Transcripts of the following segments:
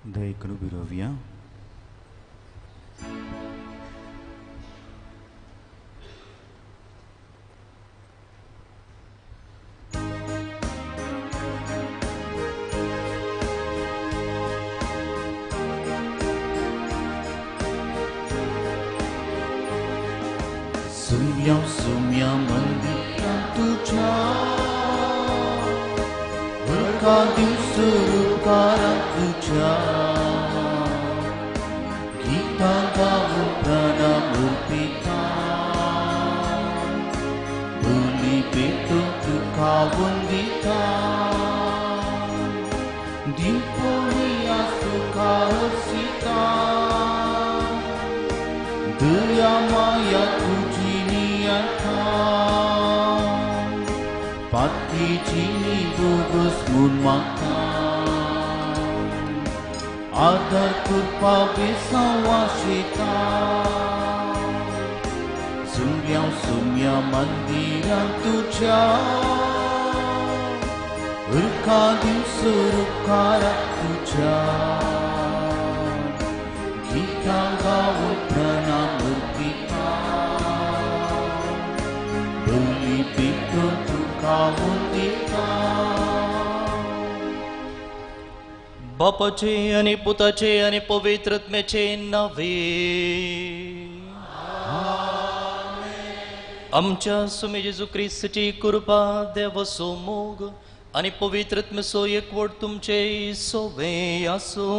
Dejeknu Birovia. Sumya mandiran tuja berkati serukaran tuja kita tahu pranama pita beli betul tu kawan kita di polia suka sita daya maya tuji pati cini gugus mun makan adar kurpa bisa wasita sumya mandiran tuja berkadi serukara tuja kita gaul pranama kita beli pikul बापाचे आणि पुताचे आणि पवित्रत्म्याचे नावे आमच्या सुमे जेजू ख्रिस्ताची कृपा देव सोमोग आणि पवित्रत्म्य so एकवट तुमचे सोवे असो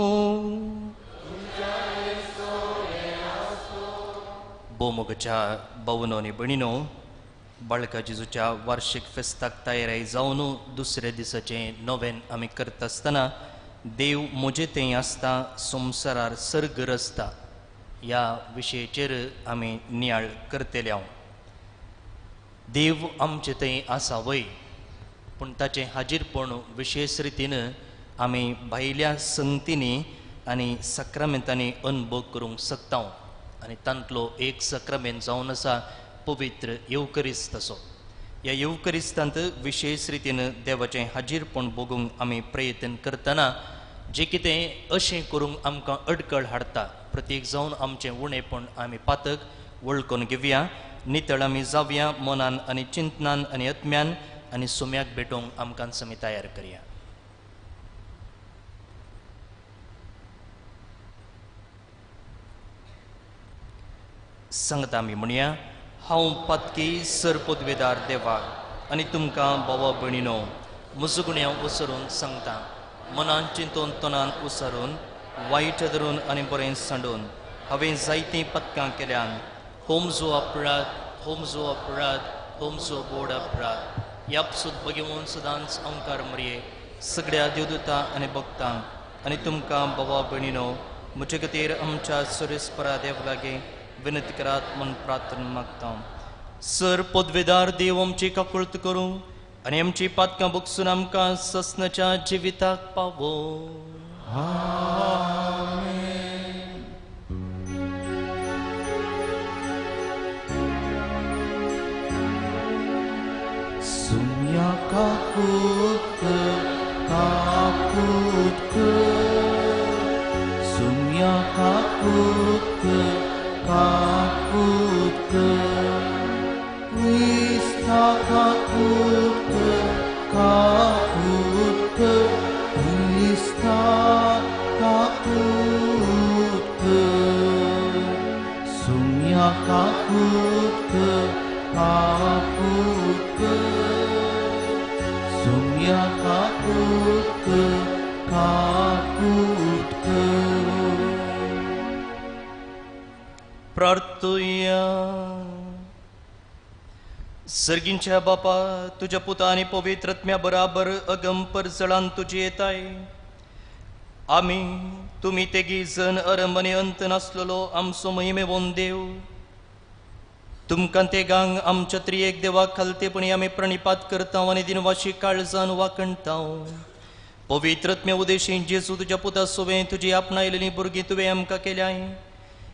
बोमोगच्या भावनो आणि भणीनो बाळका जेजूच्या वार्षिक फेस्ताक तयारी जावन दुसऱ्या दिसाचे नोवेन आमी करता आसतना देव मोजे थंय आसता संवसारार सर्गर आसता ह्या विशयाचेर आमी नियाळ करतले हांव देव आमचे थंय आसा वय पूण ताचें हाजीरपण विशेश रितीन आमी भायल्या संगतींनी आनी सक्रामेंतांनी अनुभव करूंक शकता आनी तांतलो एक सक्रामेंत जावन आसा पवित्र येवकरिस्त असो ह्या येवकरिस्तांत विशेष रितीन देवाचें हाजीरपण भोगूंक आमी प्रयत्न करतना जे कितें अशें करूंक आमकां अडखळ हाडटा प्रत्येक जावन आमचें उणेपण आमी पातक वळखून घेवया नितळ आमी जावया मनान आनी चिंतनान आनी आत्म्यान आनी सुम्याक भेटोवंक आमकां समी तयार करया सांगता आमी म्हणया हांव पातकी सरपदवेदार देवाक आनी तुमकां भावा भयणीनो मुजुगण्या उसरून सांगता मनान चिंतून तोंडान उसारून वायट धरून आनी बरें सांडून हांवें जायतीं पथकां केल्यान होम जो अपराध बोड अपराध ह्या सुद्द बगेवून सदांच अंकार मरये सगळ्या देवदूतां आनी भक्तांक आनी तुमकां भावा भयणीनो म्हजे खातीर आमच्या सुरेस्परा देव लागीं विनंती करात म्हूण प्रार्थना मागता सर पदवेदार देव आमची काकुळत करूं आनी आमची पातकां बगसून आमकां ससनाच्या जिविताक पावो Sumya kakut Sumya kakut Vista kakut Vista kakut Sumya kakut Sumya kakut प्रार्थुया सर्गींच्या बापा तुझ्या पुता आणि पवित्रत्म्या बराबर अगंपर जळान तुझी येताय आमी तुम्ही तेगी जण अरंभने अंत नासलेलो आमचो महिमेवोन देव तुमकां ते गांग आमच्या त्रिएक देवाक खालतेपणी आमी प्रणिपात करता आनी दिनवाशी काळजान वाकणता पवित्रत्म्या उदेशी जेजू तुझ्या पुता सोवे तुजी आपणायलेली भुरगीं तुवें आमकां केल्याय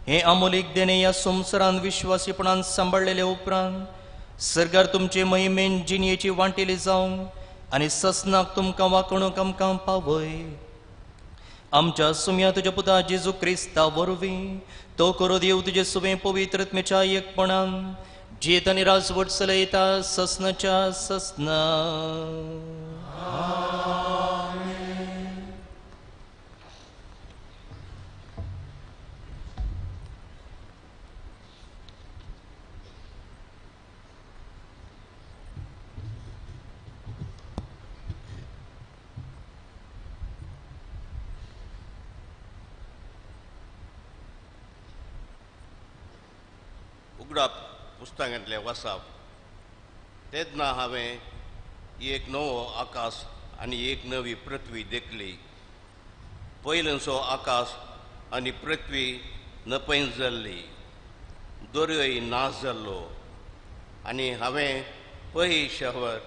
हे अमोलीक देणे या संवसारान विश्वासीपणान सांबाळलेले उपरांत सर्गार तुमचे महिमेन जिणयेची वांटेली जावंक आनी ससनाक तुमकां वाकणूक आमकां पावय आमच्या सुम्या तुझ्या पुता जेजू क्रिस्ता वरवीं तो करो देव तुझे सुबे पवित्रत्मेच्या एकपणान जेत आनी राजवट चलयता ससनाच्या ससना. उगडाप पुस्तकांतलें वाचप तेन्ना हांवें एक नवो आकाश आनी एक नवी पृथ्वी देखली. पयलींचो आकाश आनी पृथ्वी नपैज जाल्ली, दर्योय नाश जाल्लो. आनी हांवें पही शहर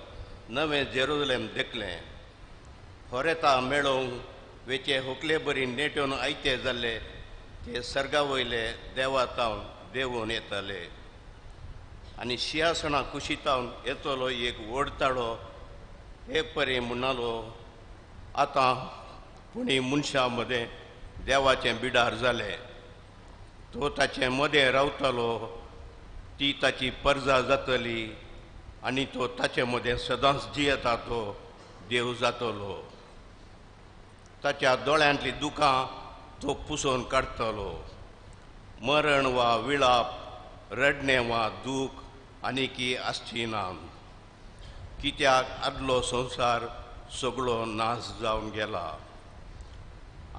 नवें जेरुसलेम देखलें, होरेता मेळोवंक वेचे होकले बरी नेट्योन आयते जाल्ले ते सर्गा वयले देवातावन देंवून येताले. आनी सिंहासना कुशीतावन येतलो एक व्हडताडो हे परी म्हणलो, आतां पुणी मनशां मदें देवाचें बिडार जालें. तो ताचे मदें रावतलो, ती ताची परजा जातली आनी तो ताचे मदें सदांच जियेता तो देव जातलो. ताच्या दोळ्यांतलीं दुखां तो पुसोवन काडटलो. मरण वा विळाप, रडणें वा दूख आनीकी आसची ना, कित्याक आदलो संवसार सगळो नाश जावन गेला.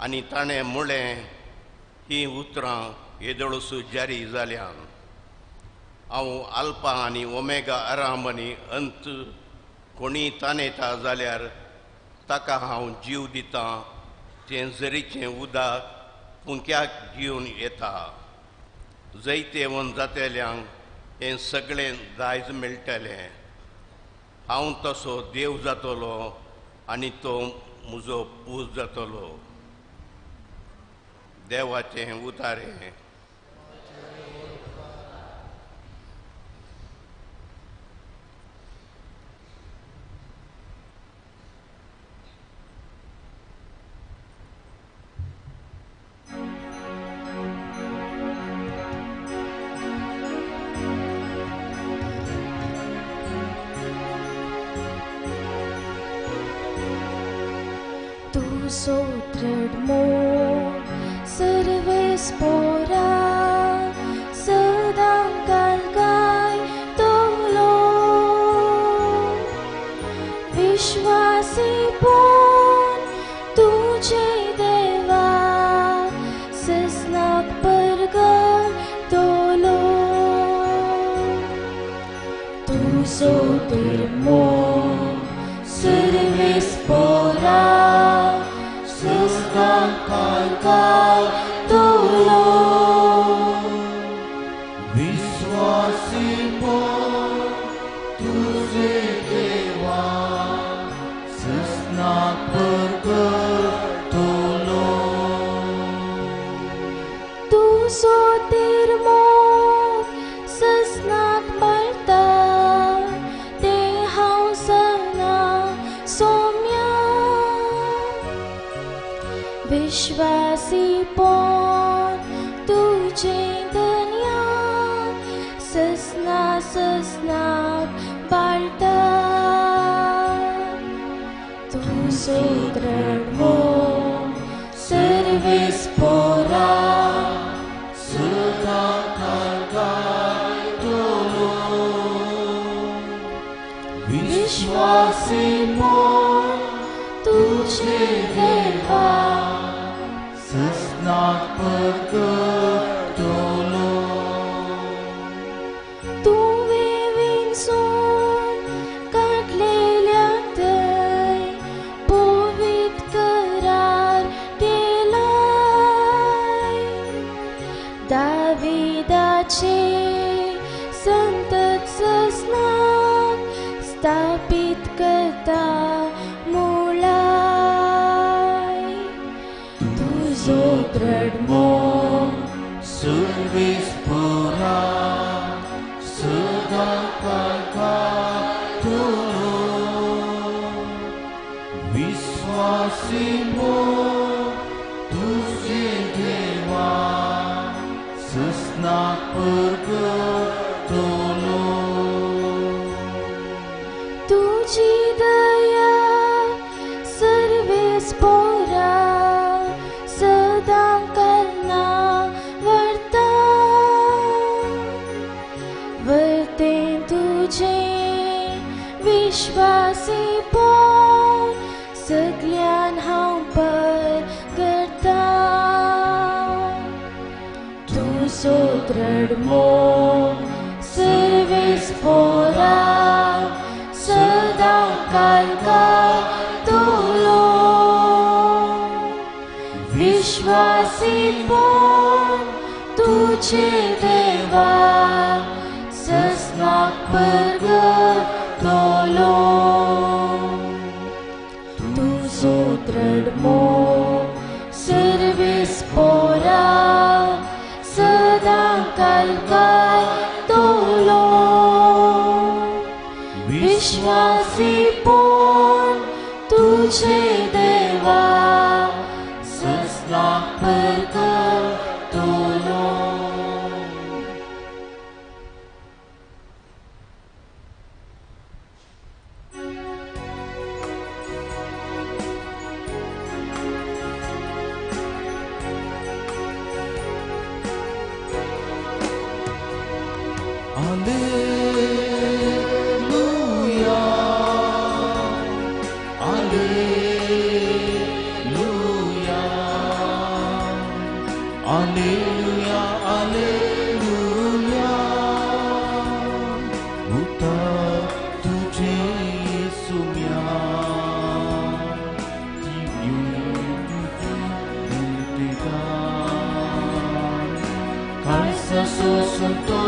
आनी ताणें म्हळें, ही उतरां येदोळसूं जारी जाल्यान. हांव आल्फा आनी ओमेगा आराम आनी अंत. कोणी ताणयता जाल्यार ताका हांव जीव दितां. तें झरीचें उदक पुंक्याक घेवन येता. जैते वन जातेल्यांक हें सगळें दायज मेळटलें. हांव तसो देव जातलो आनी तो म्हजो पूत जातलो. देवाचें उतारें. Sotredmo serves pora sedang galgai tolo vishwasi pun tujhe deva sesnak pergal tolo tu sotredmo serves pora Kalkai tolong विश्वासी को तुझे देवा ससना प्रकट tu sotirmo sesnak malta te hausana somya विश्वासी पौन तुझे दुनिया ससना ससना बाल्टा तू सुदृढ़ हो सर्विस पोरा सदा kalkai tolo विश्वासी को तुझे देवा ससना प्रकट तू विंसून काढलेल्या दय पोवीत करार केलाय. दाविदाचे संतत ससनाक स्थापित करता मुळाय. तुझो दृढमो सर्विस पोरा सदा kalkai tolo विश्वासी को तुझी दया सर्वेस पोरा सदा करना वर्ता वर्ते तुझे विश्वासी पोर सगळ्यान हांव पर करता तुजो दृढ मोग सर्वेस पोरा सदा कालका तोलो विश्वासी पोर तुझे देवा सस्नाक परगतलो तुजो दृढ मोग सर्वेस पोरा सदा कालकाय तोलो विश्वासी पोर तुझे देवा सस्नाक परगतलो Alleluia, Alleluia. Utar तुझे सुम्या Kalsa sosunto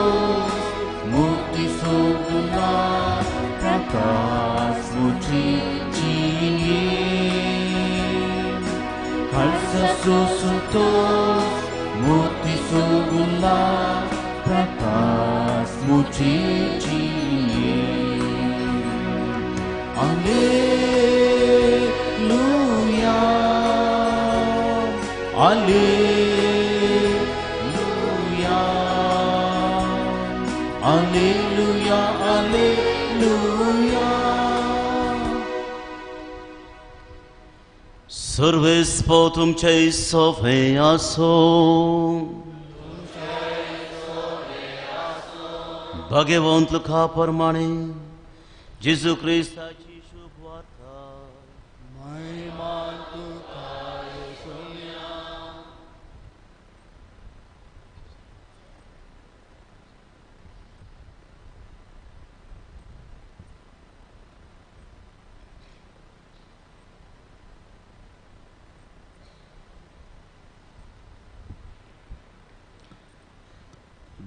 mukti soguna prakas muci cini Kalsa sosunto mukti soguna prakas muci cini Alleluia Alleluia Alleluia Alleluia सर्वेस्पो तुमचे सोफे आसो भगवंत लुका प्रमाणे जेजू ख्रिस्ताची शुभ वार्ता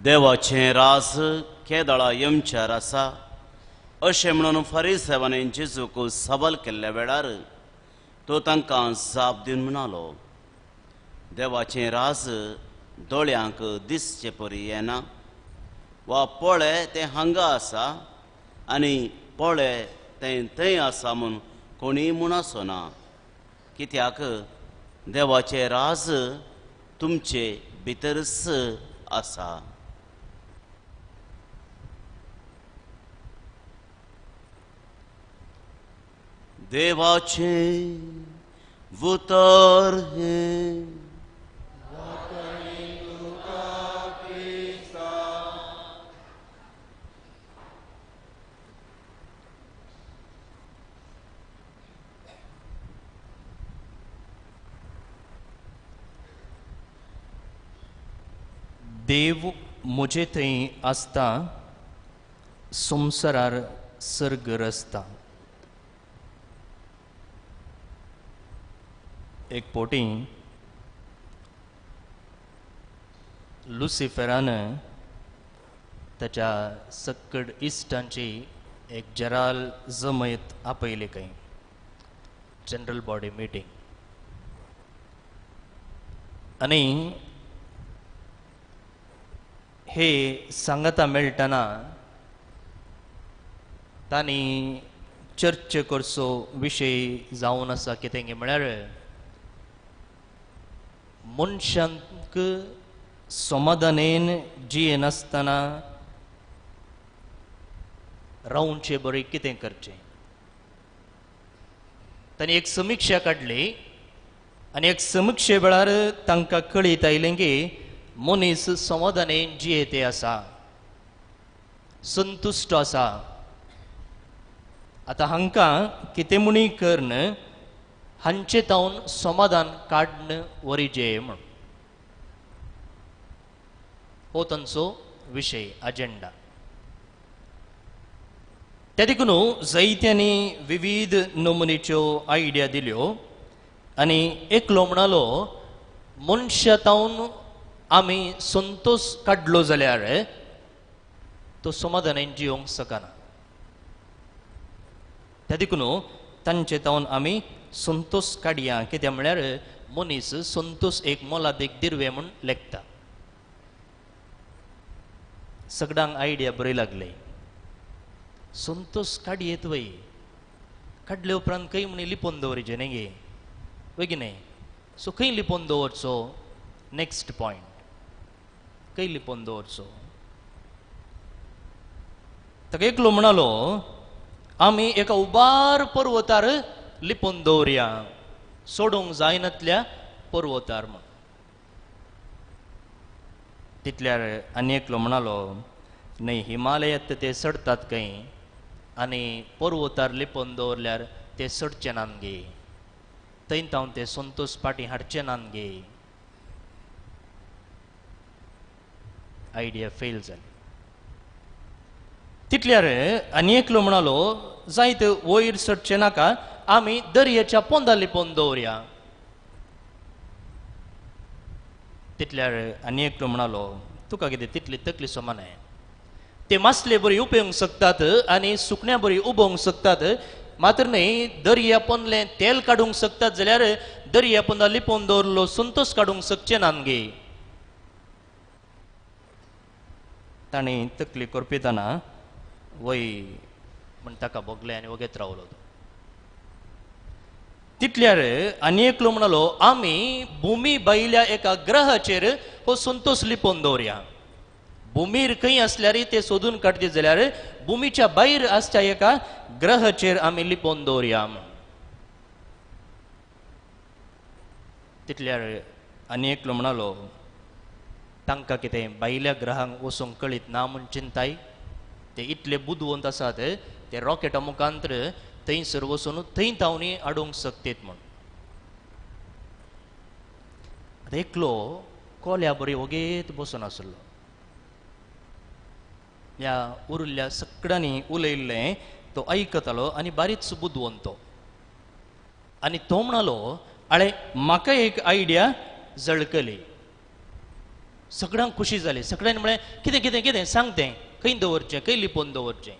देवाचें रास केदळा येवच्यार आसा अशें म्हणून फरिसेवांनी जेजूक सबल केल्ल्या वेळार तो तांकां जाप दिवन म्हणालो देवाचें रास दोळ्यांक दिसचे परी येना वा पळय तें हांगा आसा आनी पळय तें थंय आसा म्हूण कोणी म्हूण आसना कित्याक देवाचें रास तुमचे भितरच आसा देवाचे उतर हे देव मुझे थंय आसता संवसारार सर्ग रचता एक पोटी लुसिफरान ताच्या सक्कड इश्टांची एक जराल जमयत आपयले खंय जनरल बॉडी मिटींग आनी हे सांगता मेळटना तांणी चर्चे करचो विशय जावन आसा कितें म्हळ्यार मनशांक समाधानेन जिये नासतना रावचे बरें कितें करचें तांणी एक समिक्षा काडली आनी एक समिक्षे वेळार तांकां कळीत आयलें की मनीस समाधानान जियेते आसा, संतुश्ट आसा. आतां हांकां कितें म्हणी करन हांचे तावन समाधान काडन वरिजे म्हण हो तांचो विशय, अजेंडा. त्या देखून जायत्यांनी विविध नमुनेच्यो आयडिया दिल्यो आनी एकलो म्हणालो मनशा तावन आमी संतोश काडलो जाल्यार तो समाधानान जियोंक शकना. त्या देखून तांचे तावन आमी संतोश काडया, कित्याक म्हळ्यार मनीस संतोश एक मोलादीक दिरवे म्हूण लेखता. सगळ्यांक आयडिया बरी लागली. संतोष काडयेत वय, काडले उपरांत खंय म्हणी लिपोवन दवरचें न्ही गे, वय की न्ही. सो खंय लिपोवन दवरचो, नेक्स्ट पॉयंट, खंय लिपोवन दवरचो. ताका एकलो म्हणालो आमी एका उबार पर्वतार लिपोवन दवरया, सोडूंक जायनातल्या पर्वतार म्हण. तितल्यार आनी एकलो म्हणालो न्हय, हिमालयात ते सडटात खंय आनी पर्वतार लिपोवन दवरल्यार ते सडचे नान गे, थंय तावन ते संतोश पाटी हाडचे नान गे. आयडिया फेल जाली. तितल्यार आनी एकलो म्हणालो जायत वयर सडचे नाका, आमी दर्याच्या पोंदा लिपोवन दवरया. तितल्यार आनी एकलो म्हणालो तुका कितें तितली तकली सोमाना, ते मासले बरी उपेवंक शकतात आनी सुकण्या बरी उबोवंक शकतात, मात्र न्हय दर्या पोंदले तेल काडूंक शकतात जाल्यार दर्या पोंदा लिपोवन दवरलो संतोश काडूंक शकचे नान गे. ताणी तकली करपितना वय म्हण ताका भोगले आनी वगेत रावलो. तितल्यार आनी एकलो म्हणालो आमी भुमी भायल्या एका ग्रहाचेर हो संतोष लिपोवन दवरया. भुमीर खंय आसल्यार ते सोदून काडचे जाल्यार भुमीच्या भायर आसच्या एका ग्रहाचेर आमी लिपोवन दवरया म्हण. तितल्यार आनी एकलो म्हणालो तांकां कितें भायल्या ग्रहांक वचूंक कळीत ना म्हूण चिंताय, ते इतले बुदवंत आसात ते रॉकेटा मुखांतर थंयसर वचून थंय तावनी हाडूंक शकतेत म्हूण. आतां एकलो कोल्या बरी वगेत बसून आसलो. ह्या उरिल्ल्या सगळ्यांनी उलयल्लें तो आयकतालो आनी बारीच बुदवंतो. आनी तो म्हणालो आळे म्हाका एक आयडिया जळकली. सगळ्यांक खुशी जाली. सगळ्यांनी म्हळें कितें कितें कितें सांग तें, खंय दवरचें, खंय लिपोवन दवरचें.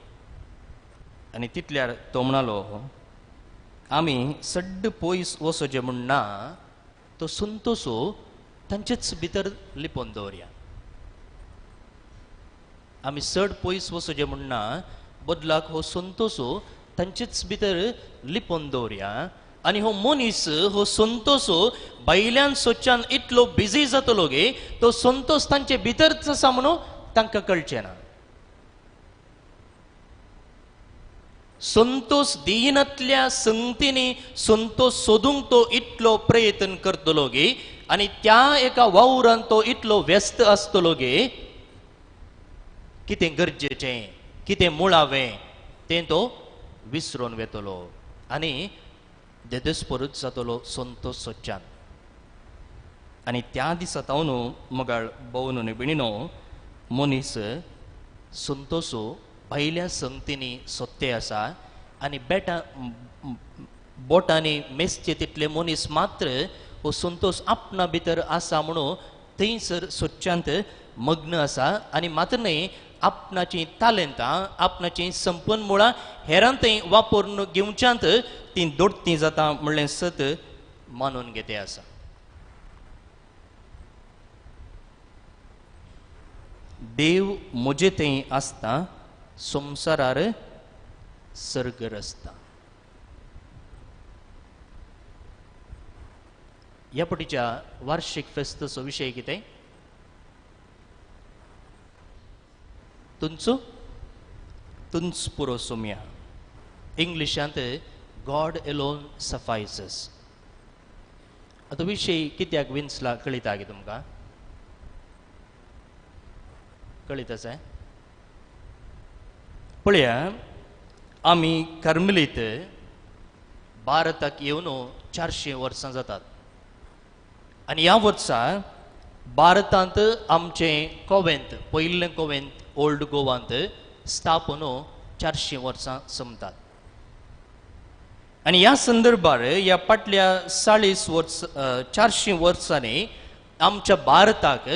आनी तितल्यार तो म्हणालो आमी सड्ड पयस वचचें म्हूण ना, तो संतोषो तांचेच भितर लिपोवन दवरया. आमी चड पयस वचचें म्हूण ना, बदलाक हो संतोषो तांचेच भितर लिपोवन दवरया. आनी हो मनीस हो संतोषो भायल्यान सोदच्यान इतलो बिजी जातलो गे, तो संतोष तांचे भितरच आसा म्हणून तांकां कळचें ना. संतोष दिनातल्या संगतींनी संतोष सोदूंक तो इतलो प्रयत्न करतलो गे, आनी त्या एका वावरान तो इतलो व्यस्त आसतलो गे, कितें गरजेचें, कितें मुळावें तें तो विसरून वेतलो आनी देदस्परूच जातलो संतोष सोदच्यान. आनी त्या दिसा तावन मोगाळ भोवन न्ही बिणिनो मनीस संतोषो भायल्या संगतींनी सोदते आसा आनी बोटांनी मेसचे तितले मनीस मात्र हो संतोष आपणा भितर आसा म्हणून थंयसर सोदच्यांत मग्न आसा. आनी मात्र न्हय आपणाची तालेंतां, आपणाची संपन्मुळां हेरां थंय वापरून घेवच्यांत ती दोडती जाता म्हणलें सत मानून घेते आसा. देव म्हजे थंय आसता, संवसारार सर्ग रचता. ह्या पटीच्या वार्षिक फेस्ताचो विशय कितें? तुंच पुरो सोम्या. इंग्लिशांत गॉड एलोन सफायसेस. आता विषय कित्याक विन्सला कळिता गे तुमकां? कळितच आहे. पळया, आमी कार्मेलीत भारताक येवन 400 वर्सां जातात आनी ह्या वर्सा भारतांत आमचें कोवेंत, पयलें कोवेंत ओल्ड गोवांत स्थापन 400 वर्सां संपतात. आनी ह्या संदर्भार ह्या फाटल्या 400 वर्सांनी आमच्या भारताक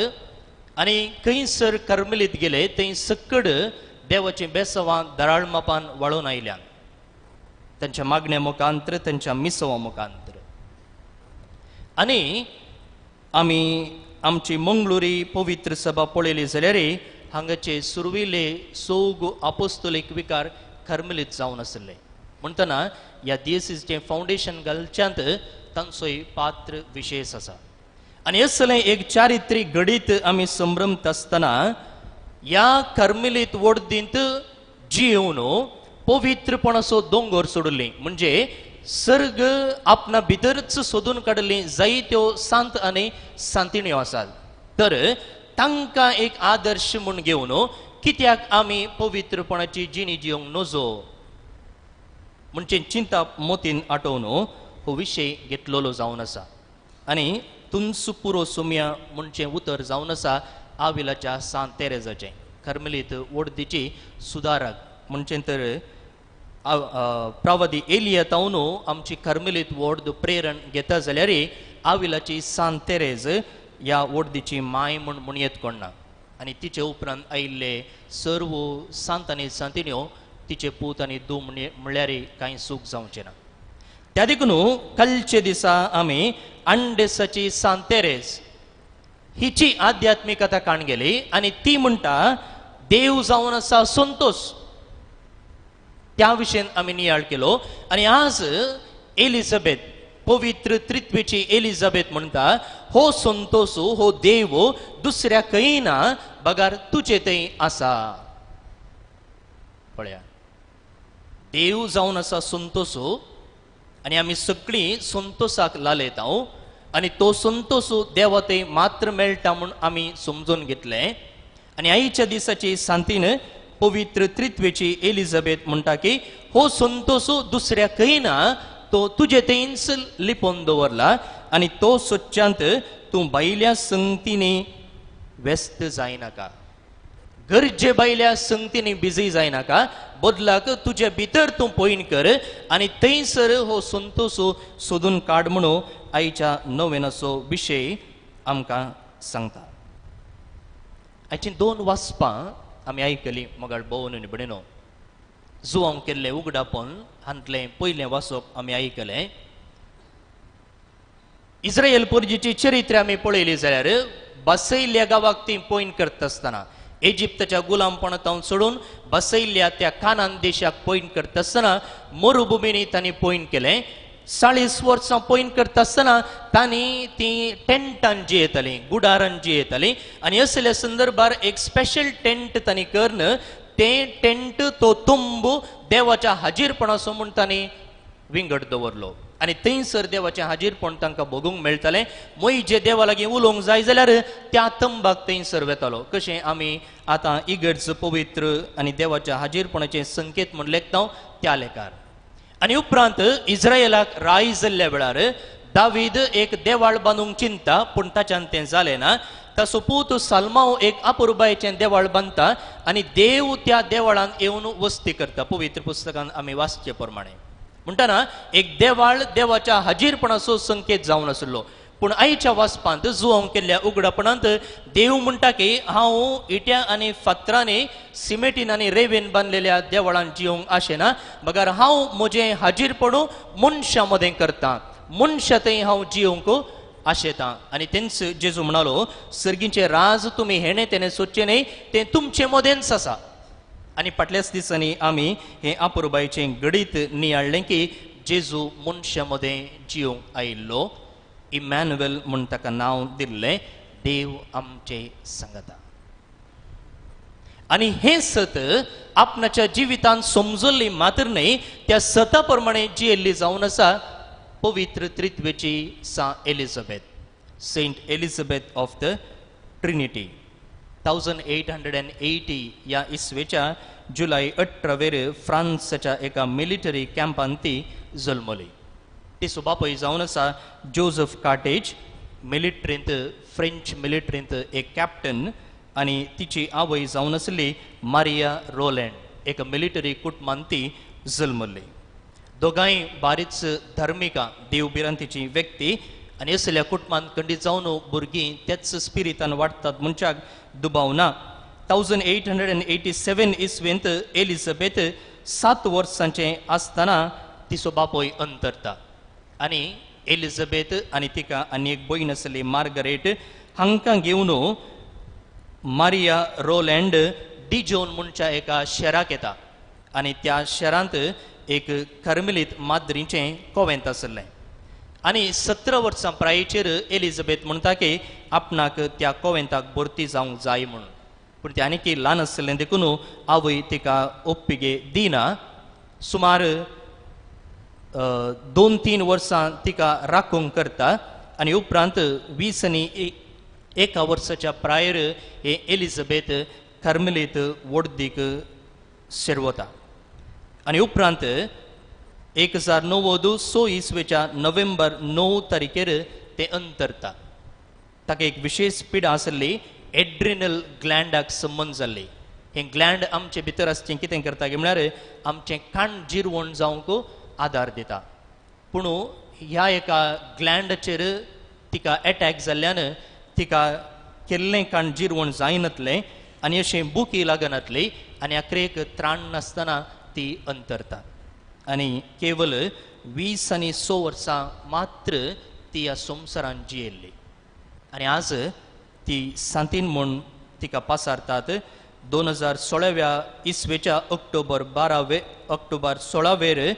आनी खंयसर कार्मेलीत गेले थंय सकड देवाचें बेसवां दराळ मापान वाळून आयल्यान, त्यांच्या मागण्या मुखांतर, त्यांच्या मिसवा मुखांतर. आनी आमी आमची मंगळुरी पवित्र सभा पळयली जाल्यार हांगाचे सुरविले सोग अपोस्तोलीक विकार कार्मेलीत जावन आसले. म्हणटना ह्या दियेसीसचें फावंडेशन घालच्यांत तांचोय पात्र विशेष आसा. आनी असलें एक चारित्रीक घडीत आमी संभ्रमत आसतना ह्या कार्मेलीत वर्दींत जियेवन पवित्रपणाचो दोंगर सोडली, म्हणजे सर्ग आपणा भितरच सोदून काडली जायत्यो सांत आनी सांतिण्यो आसात. तर तांकां एक आदर्श म्हूण घेवन कित्याक आमी पवित्रपणाची जिणी जियोंक नजो म्हणजे चिंता मोतीन आटोवन हो विशय घेतलेलो जावन आसा. आनी तुमचो पुरो सोम्या म्हणचें उतर जावन आसा आविलाच्या सांत तेरेजाचें, कार्मेलीत वर्दीची सुदारक. म्हणजे तर प्रवादी एलिया तावन आमची कार्मेलीत वर्द प्रेरण घेता जाल्यार आविलाची सांत तेरेज ह्या वर्दीची माय म्हूण येतकोणना. आनी तिचे उपरांत आयिल्ले सर्व सांत आनी सांतिण्यो तिचे पूत आनी धूव म्हळ्यार कांय सूख जावचें ना. त्या देखून कालचे दिसा आमी आंडेसाची सांत तेरेज हिची आध्यात्मिकता काण गेली आनी ती म्हणटा देव जावन आसा संतोष. त्या विशयीन आमी नियाळ केलो. आनी आज एलिझाबेथ, पवित्र त्रित्वेची एलिझाबेथ म्हणटा हो संतोष, हो देव दुसऱ्या खंय ना, बगार तुजे थंय आसा. पळया, देव जावन आसा संतोष आनी आमी सगळीं संतोषाक लालयता आनी तो संतोष देवा थंय मात्र मेळटा म्हूण आमी समजून घेतलें. आनी आयच्या दिसाची सांतीन पवित्र त्रित्वेची एलिझाबेथ म्हणटा की हो संतोष दुसऱ्या खंय ना, तो तुजे थंयच लिपोवन दवरला आनी तो सोदच्यांत तूं भायल्या संगतींनी व्यस्त जायनाका, गरजे भायल्या संगतींनी बिजी जायनाका, बदलाक तुजे भितर तूं पयन कर आनी थंयसर हो संतोष सोदून काड म्हणून आयच्या नोवेनाचो विशय आमकां सांगता. आयची 2 वाचपां आमी आयकली मोगाळ भोवन बडिनो. जुवांक केल्लें उगडापण हांतलें पयलें वाचप आमी आयकलें. इस्रायल पुर्जीची चरित्र आमी पळयली जाल्यार बसयल्ल्या गांवाक ती पयन करता आसतना, इजिप्तच्या गुलामपणांत सोडून बसयल्ल्या त्या कानान देशाक पयन करता आसतना मरुभुमीनी तांणी पयन केलें. 40 वर्सां पयन करता आसतना तांणी ती टेंटान जियेतालीं, गुडारान जियेतालीं. आनी असल्या संदर्भार एक स्पेशल टेंट तांणी करन तें टेंट तो तुंब देवाच्या हाजीरपणाचो म्हूण तांणी विंगड दवरलो. आनी थंयसर देवाचें हाजीरपण तांकां भोगूंक मेळटालें. मय जे देवा लागीं उलोवंक जाय जाल्यार त्या तंबाक थंयसर वेतालो. कशें आमी आतां इगर्ज पवित्र आनी देवाच्या हाजीरपणाचें संकेत म्हूण लेखता त्या लेखार. आनी उपरांत इस्रायलाक राय जाल्ल्या वेळार दावीद एक देवाळ बांदूंक चिंता, पूण ताच्यान तें जालें ना. ताचो पूत साल्मांव एक अपुरबायेचें देवाळ बांदता आनी देव त्या देवाळान येवन वस्ती करता. पवित्र पुस्तकान आमी वाचचे प्रमाणे म्हणटना एक देवाळ देवाच्या हाजीरपणाचो संकेत जावन आसलो. पूण आयच्या वाचपांत जुवांक केल्ल्या उगडापणांत देव म्हणटा की हांव इट्या आनी फातरांनी सिमेटीन आनी रेवेन बांदलेल्या देवळान जिवंक आशेना, बगार हांव म्हजें हाजीरपणू मनशां मदें करता, मनशां थंय हांव जिवंक आशेता. आनी तेंच जेजू म्हणालो सर्गीचें राज तुमी हेणे तेणे सोदचें न्हय, तें तुमचे मदेंच आसा. आनी फाटल्याच दिसांनी आमी हें अपुरबायेचें घडीत नियाळ्ळें की जेजू मनशां मदें जिवंक आयिल्लो. इमॅन्युएल म्हूण ताका नांव दिल्लें, देव आमचे सांगता. आणि हे सत आपणाच्या जिवितांत समजली मात्र नाही, त्या सता प्रमाणे जियेल्ली जावन आसा पवित्र त्रित्वेची सा Elizabeth, saint Elizabeth of the Trinity. 1880 या इसवेच्या जुलै 18 फ्रान्सच्या एका मिलिटरी कॅम्पांत ती जल्मली. ती बापूय जावन आसा जोझफ कार्टेज, मिलिटरींत फ्रेंच मिलिटरींत एक कॅप्टन, आणि तिची आवय जावन आसली मारिया रोलँड, एक मिलिटरी कुटुंबांत ती जल्मली. दोगांय बारीच धार्मिका देवबिरांतीची व्यक्ती, आनी असल्या कुटुंबांत खंडीत जावन भुरगीं त्याच स्पिरितान वाडटात मनशाक दुबाव ना. 1887 इसवेंत एलिझाबेथ 7 वर्सांचे आसतना तिचो बापूय अंतरता, आनी एलिझाबेथ आनी तिका आनी एक भयण आसली मार्गरेट हांकां घेवन मारिया रोलँड डिजोन म्हणच्या एका शाराक येता, आनी त्या शारांत एक कार्मेलीत माद्रीचें कॉवेंत आसलें. आनी 17 वर्सां प्रायेचेर एलिझाबेथ म्हणटा की आपणाक त्या कॉवेंताक भरती जावंक जाय म्हणून, पूण ते आनीक ल्हान आसलें देखून आवय तिका ओप्पिगे दिना. सुमार 2-3 वर्सां तिका राखूंक करता, आनी उपरांत 21 वर्साच्या प्रायर हे एलिझाबेथ कार्मेलीत वोडदीक शिरवता. आनी उपरांत 1906 इसवेच्या नोव्हेंबर 9 तारखेर ते अंतरता. ताका एक विशेष पिडा आसली, एड्रिनल ग्लँडाक संबंद जाल्ली. हे ग्लँड आमचे भितर आसचें कितें करता की म्हळ्यार आमचें काण जिरवण जावंक आदार दिता. पूण ह्या एका ग्लँडाचेर तिका एटॅक जाल्ल्यान तिका केल्लें काण जिरवण जायनातलें, आनी अशें बुकी लागनातली, आनी आखरेक त्राण नासतना ती अंतरता. आनी केवल 20 आनी 6 वर्सां मात्र ती ह्या संवसारांत जियेल्ली. आनी आज ती सांतीन म्हूण तिका पासारतात. 2016व्या इसवेच्या ऑक्टोबर 16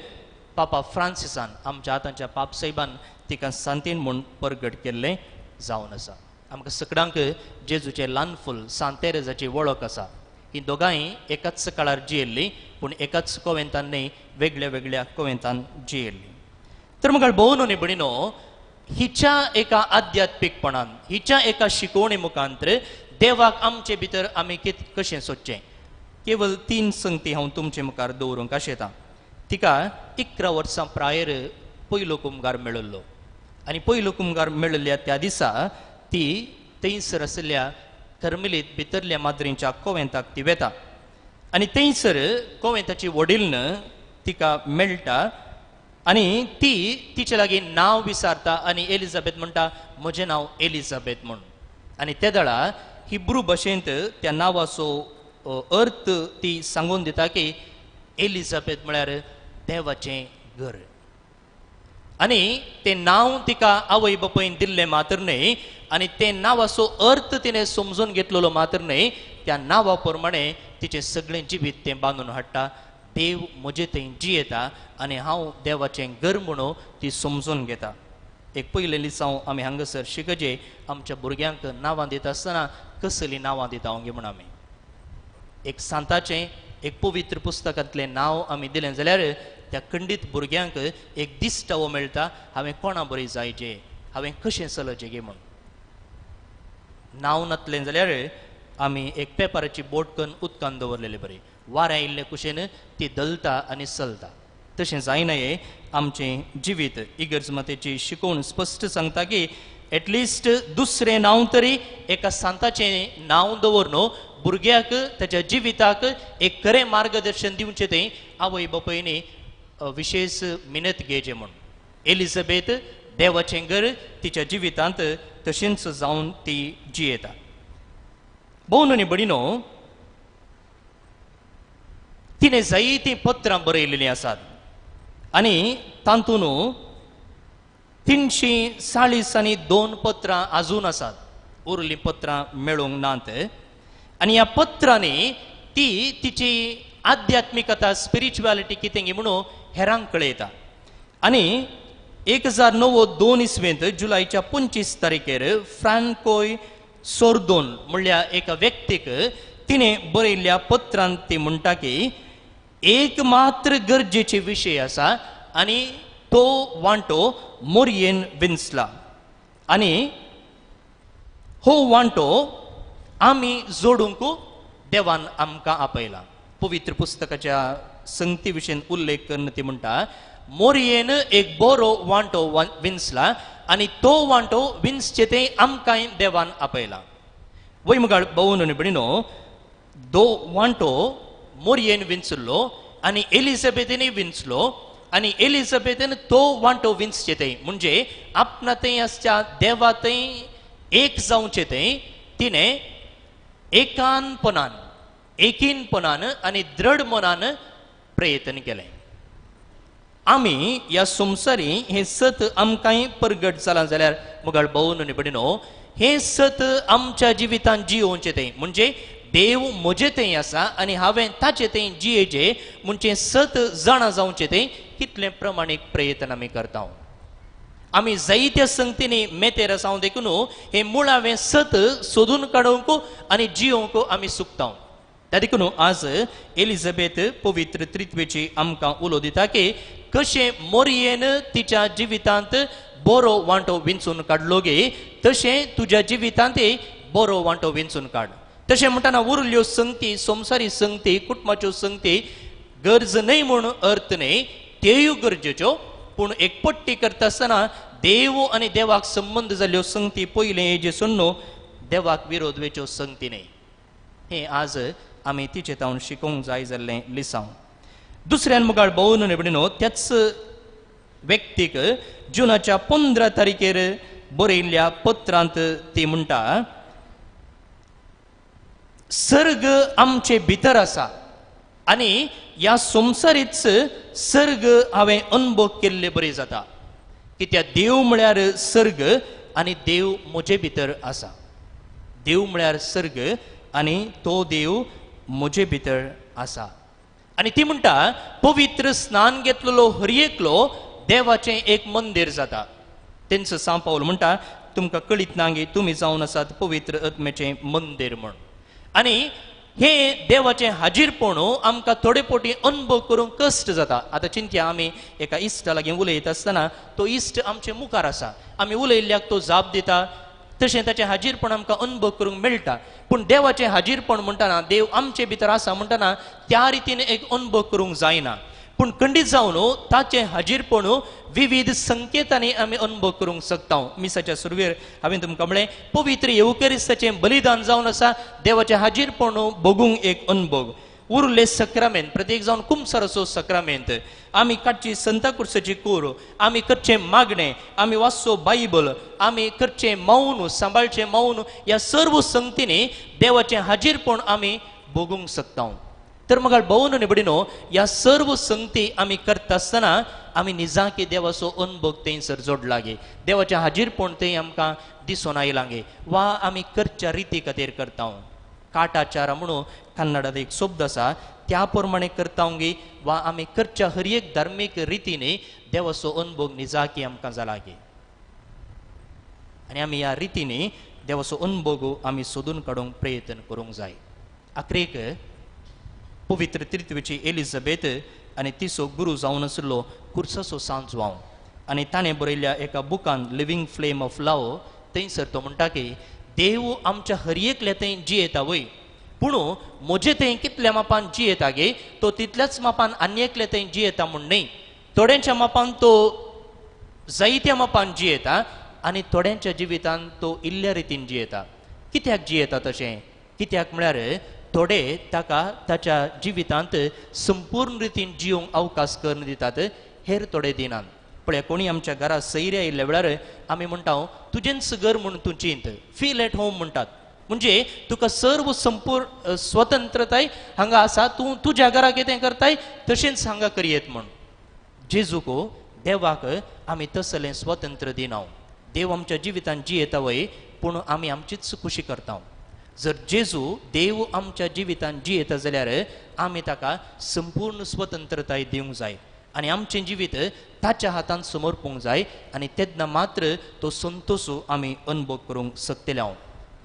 पापा फ्रांसिसान, आमच्या आतांच्या पाप साहेबान तिका सांतीन म्हूण परगट केल्लें जावन आसा. आमकां सगळ्यांक जेजूचें ल्हान फूल सांत तेरेजाची वळख आसा. ही दोगांय एकाच काळार जियेल्ली, पूण एकाच कॉवेंतान न्ही, वेगळ्या वेगळ्या कॉवेंतान जियेल्ली. तर म्हाका भोवनो न्ही भणिनो, हिच्या एका आध्यात्मिकपणान, हिच्या एका शिकवणे मुखांतर देवाक आमचे भितर आमी कशें सोदचें, केवल 3 संगती हांव तुमचे मुखार दवरूंक आशेतां. तिका 11 वर्सां प्रायर पयलो कुमगार मेळिल्लो, आनी पयलो कुमगार मेळिल्ल्या त्या दिसा ती थंयसर आशिल्ल्या कार्मेलीत भितरल्या माद्रींच्या कॉवेंताक ती वेता. आनी थंयसर कॉवेंताची वडीलन तिका मेळटा, आनी ती तिचे लागीं नांव विचारता, आनी एलिझाबेथ म्हणटा म्हजें नांव एलिझाबेथ म्हणून. आनी त्या दळा हिब्रू भाशेंत त्या नांवाचो अर्थ ती सांगून दिता की एलिझाबेथ म्हळ्यार देवाचें घर. आनी तें नांव तिका आवय बापायन दिल्लें मात्र न्ही, आनी तें नांवाचो अर्थ तिणें समजून घेतलेलो मात्र न्ही, त्या नांवा प्रमाणे तिचें सगळें जिवीत तें बांदून हाडटा. देव म्हजे थंय जियेता, आनी हांव देवाचें घर म्हणून ती समजून घेता. एक पयले दिसा आमी हांगासर शिकजे आमच्या भुरग्यांक नांवां दिता आसतना कसलीं नांवां दिता हांव म्हण आमी. एक सांताचें एक पवित्र पुस्तकांतलें नांव आमी दिलें जाल्यार त्या खंडीत भुरग्यांक एक दिश्टावो मेळटा, हांवें कोणा बरी जायचें, हांवें कशें चलचें गे म्हूण. नांव नातलें जाल्यार आमी एक पेपराची बोट करून उदकान दवरलेलें बरें, वारें आयिल्ले कुशेन ती दलता आनी चलता. तशें जायना हें आमचें जिवीत. इगर्ज मतेची शिकवण स्पश्ट सांगता की एटलिस्ट दुसरें नांव तरी एका सांताचें नांव दवरून भुरग्याक ताच्या जिविताक एक खरें मार्गदर्शन दिवचें तें आवय बापायनी विशेष मिनत घेवचें म्हूण. एलिझाबेथ देवाचें घर तिच्या जिवितांत तशेंच जावन ती जियेता. भोवनो न्ही भणिनो, तिणें जायतीं पत्रां बरयलेलीं आसात, आनी तातूंत 342 पत्रां आजून आसात, उरलीं पत्रां मेळूंक नात. आनी ह्या पत्रांनी ती तिची आध्यात्मिकता, स्पिरिच्युअलिटी कितें गी म्हणून हेरांक कळयता. आनी 1902 इसवेंत जुलैच्या 25 तारखेर फ्रांकोय सोर्दोन म्हणल्या एका व्यक्तीक तिणें बरयल्ल्या पत्रांत ती म्हणटा की एक मात्र गरजेचे विशय आसा आनी तो वांटो मोरयेन विंचला आनी हो वांटो आमी जोडूंक देवान आमकां आपयला. पवित्र पुस्तकाच्या संगती विशीं उल्लेख करना ती म्हणटा मोरयेन एक बरो वांटो विंचला आनी तो वांटो विंचचे ते आमकांय देवान आपयला. वैमगाळ भोवन भयणीनो, दो वांटो मोरयेन विंचलो आनी एलिझाबेथीन विंचलो आनी एलिझाबेथीन तो वांटो विंचचे ते म्हणजे आपणा थंय आसच्या देवा थंय एक जावचे ते तिणें एकीनपणान आनी दृढ मनान प्रयत्न केले. आमी ह्या संवसारी हे सत आमकांय परगट जाला जाल्यार मुगाळ भोवन भयणीनो, हे सत आमच्या जिवितांत जियोवचे ते म्हणजे देव म्हजे थंय आसा आनी हांवें ताचे थंय जियेचे म्हणजे सत जाणा जावचे ते कितले प्रमाणीक प्रयत्न आमी करता. आमी जायत्या संगतींनी मेतेर आसां देखून हे मुळावें सत सोदून काडूंक आनी जियोवंक आमी सुकता. त्या देखून आज एलिझाबेथ पवित्र त्रित्वेची आमकां उलो दिता की कशें मोरयेन तिच्या जिवितांत बरो वांटो विंचून काडलो गे, तशें तुज्या जिवितांतय बरो वांटो विंचून काड. तशें म्हणटाना उरल्यो संगती, संवसारी संगती, कुटुंबाच्यो संगती गरज न्हय म्हूण अर्थ न्हय, त्योय गरजेच्यो, पूण एक पट्टी करता आसतना देव आनी देवाक संबंद जाल्ल्यो संगती पयले हेजेसून न्हू, देवाक विरोध वेच्यो संगती न्हय. हें आज आमी तिचे तावन शिकोवंक जाय जाल्लें लिसांव. दुसऱ्यान मुगाळ भोवन भयणीनो, त्याच व्यक्तीक जुनाच्या 15 तारखेर बरयल्ल्या पत्रांत ती म्हणटा सर्ग आमचे भितर आसा आनी ह्या संवसारीच सर्ग हांवें अनुभव केल्ले बरे जाता. कित्याक देव म्हळ्यार सर्ग आनी देव म्हजे भितर आसा. देव म्हळ्यार सर्ग आनी तो देव म्हजे भितर आसा. आनी ती म्हणटा पवित्र स्नान घेतलेलो हर एकलो देवाचें एक मंदिर जाता. तेंच सांव पावल म्हणटा तुमकां कळीत ना गे तुमी जावन आसात पवित्र आत्म्याचें मंदिर म्हण. आनी हे देवाचें हाजीरपण आमकां थोडे पोटी अनुभव करूंक कश्ट जाता. आतां चिंतया, आमी एका इश्टा लागीं उलयता आसतना तो इश्ट आमचे मुखार आसा, आमी उलयल्ल्याक तो जाप दिता, तशें ताचें हाजीरपण आमकां अनुभव करूंक मेळटा. पूण देवाचें हाजीरपण म्हणटाना, देव आमचे भितर आसा म्हणटाना त्या रितीन एक अनुभव करूंक जायना. पूण खंडीत जावन ताचें हाजीरपण विविध संकेतांनी आमी अनुभव करूंक शकता. मिसाच्या सुरवेर हांवें तुमकां म्हळें पवित्र येवकरिस्ताचें बलिदान जावन आसा, देवाचें हाजीरपण भोगूंक एक अनुभव. उरले सक्रामेंत, प्रत्येक जावन कुमसाराचो सक्रामेंत, आमी काडची संताकुर्साची कूर, आमी करचें मागणें, आमी वाचचो बायबल, आमी करचें मौन, सांबाळचें मौन, ह्या सर्व संगतींनी देवाचें हाजीरपण आमी भोगूंक शकता. तर म्हाका भोवन भयणीनो, ह्या सर्व संगती आमी करता आसतना आमी निजांकी देवाचो अनुभव थंयसर जोडला गे, देवाचें हाजीरपण थंय आमकां दिसून आयलां गे, वा आमी करच्या रिती खातीर करता. काटाचार म्हणून कन्नडांत एक शब्द आसा, त्या प्रमाणे करता गे, वा आमी करच्या हर एक धार्मीक रितीने देवाचो अनुभव निजांकी आमकां जाला गे. आनी आमी ह्या रितीने देवाचो अनुभव आमी सोदून काडूंक प्रयत्न करूंक जाय. आखरेक पवित्र त्रित्वेची एलिझाबेथ आनी तिचो गुरू जावन आशिल्लो कुर्साचो सांजवांव, आनी ताणें बरयल्ल्या एका बुकान लिव्हिंग फ्लेम ऑफ लव, थंयसर तो म्हणटा की देव आमच्या हर एकल्या थंय जियेता वय, पूण म्हजे थंय कितल्या मापान जियेता गे, तो तितल्याच मापान आनी एकल्या थंय जियेता म्हूण न्हय. थोड्यांच्या मापान तो जायत्या मापान जियेता आनी थोड्यांच्या जिवितांत तो इल्ल्या रितीन जियेता. कित्याक जियेता तशें? कित्याक म्हळ्यार थोडे ताका ताच्या जिवितांत संपूर्ण रितीन जिवंक अवकाश करून दितात, हेर थोडे दिनात. पळय, कोणी आमच्या घरा सैरी आयिल्ल्या वेळार आमी म्हणटा तुजेंच घर म्हूण तूं चिंत, फील एट होम म्हणटात, म्हणजे तुका सर्व संपूर्ण स्वतंत्रताय हांगा आसा, तूं तुज्या घरा कितें करताय तशेंच हांगा करयेत म्हूण. जेजूक देवाक आमी तसलें स्वतंत्र दिना. देव आमच्या जिवितांत जियेता वय, पूण आमी आमचीच खुशी करता. जर जेजू देव आमच्या जिवितांत जियेता जाल्यार आमी ताका संपूर्ण स्वतंत्रताय दिवंक जाय आनी आमचें जिवीत ताच्या हातांत समर्पूंक जाय, आनी तेन्ना मात्र तो संतोश आमी अनुभव करूंक शकतले.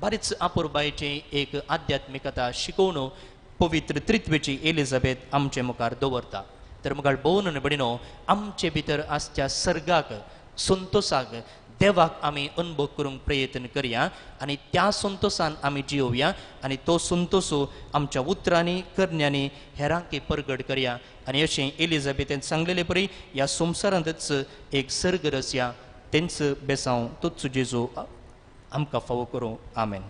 बरीच अपुरबायेची एक आध्यात्मिकता शिकवण पवित्र त्रित्वेची एलिझाबेथ आमचे मुखार दवरता. तर मुखार भोवन बडिनो आमचे भितर आसच्या सर्गाक संतोषाक देवाक आमी अनुभव करूंक प्रयत्न करया आनी त्या संतोषान आमी जियोवया आनी तो संतोष आमच्या उतरांनी करण्यांनी हेरांक परगट करया. आनी अशें एलिझाबेथेन सांगलेले परी ह्या संवसारांतच एक सर्ग रचया. तेंच बेसांव तोच जेजू आमकां फावो करूं. आमेन.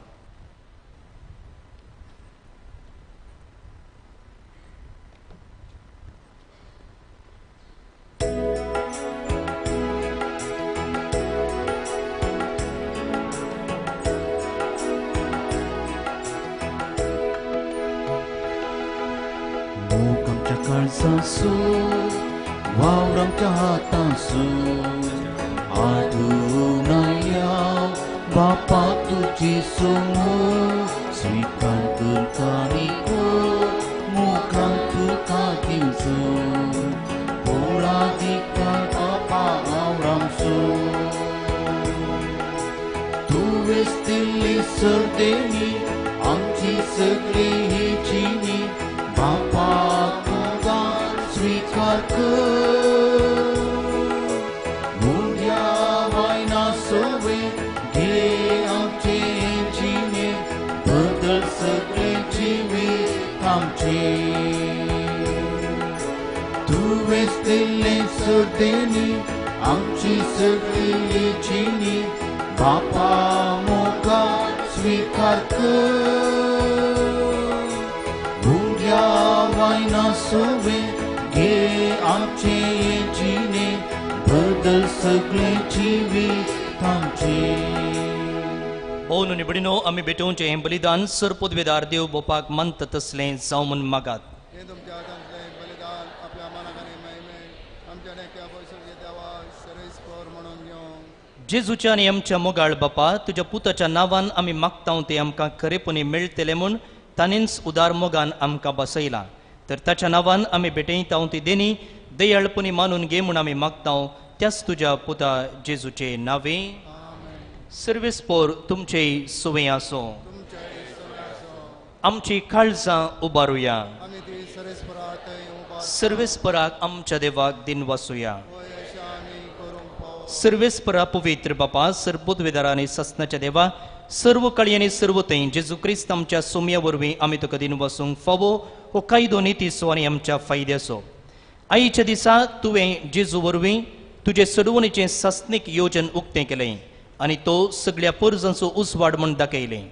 Mukamच्या काळजासू वावरांच्या हातासू आदुनाया बापा तुझी समोर स्वीकार कर कानिको मुखां तुका दिवचो पोळा दिकार बापा आवरामसो तुवेच दिल्ली सर्देनी आमची सगळी ही जिणी बापा तुझा स्वीकार कर मुर्या वायना सोवे घे आमचे जिणे बदल सगळे जिवीत आमचे तुवेच दिल्ले सर्देनी आमची सगळी जिणी बापा मोगा स्वीकार कर भुर्या वायना सोवे घे आमचे जिणे बदल सगळे जिवीत आमचे. भोवन निबडिनो आमी भेटोवचें हें बलिदान सरपदवेदार देव बोपाक मंत तसलें जावं म्हूण मागात. हे तुमच्या हातांतले बलिदान आपल्या मनाक आनी महिमेन आमच्या नेक्या पयसुल्ले देवा सरेस्पर म्हणून घेवं. जेजूच्या आनी आमच्या मोगाळ बापा तुज्या पुताच्या नांवान आमी मागतांव ते आमकां खरेपणी मेळटले म्हूण ताणेंच उदार मोगान आमकां बसयलां. तर ताच्या नांवान आमी भेटयतांव ती देणी दयाळपणी मानून घे म्हूण आमी मागतांव त्याच तुज्या पुता जेजूचे नावे. सर्वेस्पोर तुमचेय सुवे आसो. आमची काळजां उबारुया. आमी ती सरेस्परात उबा सर्वेस्पराक आमच्या देवाक दिन वासुया. होय अशें आमी करूंक पाव. सर्वेस्परा पवित्र बापा सरपुतवेदार आनी सस्नाच्या देवा सर्व काळी आनी सर्व थंय जेजू क्रिस्त आमच्या सोम्या वरवीं आमी तुका दिन वसूंक फावो हो कायदो नितीसो आनी आमच्या फायद्याचो. आयच्या दिसा तुवें जेजू वरवीं तुजे सडवणीचें सस्नीक योजन उक्तें केलें आनी तो सगळ्या परजांचो उसवाड म्हूण दाखयलें.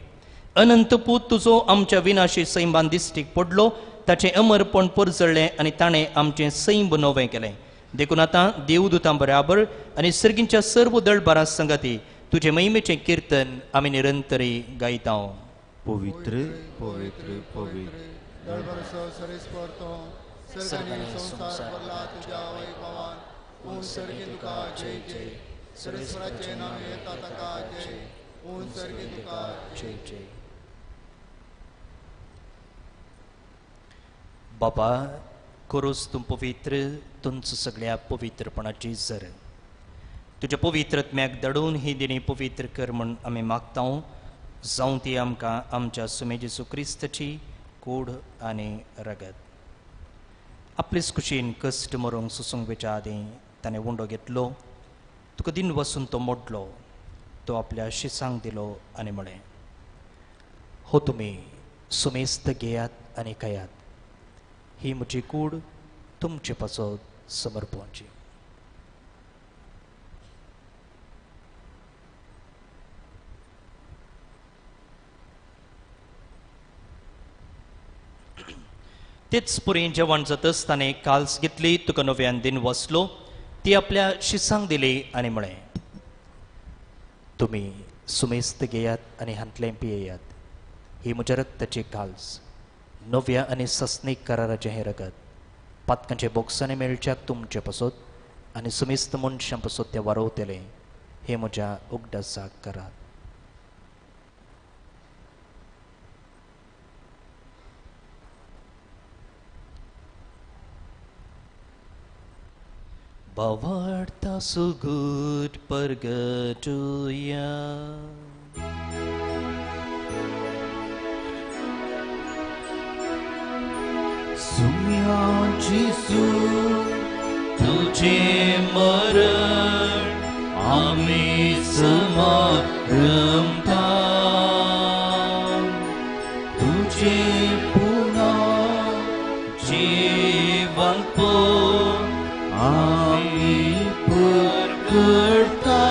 अनंतपूत तुजो आमच्या विनाशी सैमान दिश्टीक पडलो ताचें अमरपण परजळ्ळें आनी ताणें आमचें सैम नवें केलें. देखून आतां देवदूतां बराबर आनी सर्गींच्या सर्व दळबारां संगती तुजे महिमेचें कीर्तन आमी निरंतरी गायतांव. पवित्र पवित्र पवित्र दळबरसो सरेस्पर तो सर्गांनी संसार भरला तुज्या वैभवान पूण सर्गी तुका जय जय सरेस्पराचे नावे येता ताका जय पूण सर्गी तुका जय जय. बाबा करोस तूं पवित्र तुमच सगळ्या पवित्रपणाची झर तुज्या पवित्रत्म्याक दडून ही दिणी पवित्र कर म्हूण आमी मागतांव. जावं ती आमकां आमच्या सुमे जेजू क्रिस्ताची कूड आनी रगत. आपलेच कुशीन कश्ट मरूंक सुसंगेच्या आदीं ताणें उंडो घेतलो. तुका दिन वसून तो मोडलो. तो आपल्या शिसांक दिलो आनी म्हळें हो तुमी सुमेस्त घेयात आनी खायात. ही म्हजी कूड तुमचे पासत समर्पणची. तेच पुरी जेवण जात आसतना काल्स घेतली तुका नव्यान दिन वसलो. ती आपल्या शिसांक दिली आनी म्हळें तुमी सुमेस्त घेयात आनी हांतलें पियेयात. ही म्हज्या रक्ताची काल्स नव्या आनी सस्नीक कराराचें हें रगत पातकांचे बोक्सांनी मेळच्याक तुमचे पासत आनी सुमेस्त मनशां पासत तें वारोवतलें. हे म्हज्या उगडासाक करात. Bavarta sugut pergetuya जिसू तुझे मरण आम्ही समारंभता तुझे पुन्हा जीवंतो आम्ही प्रकटता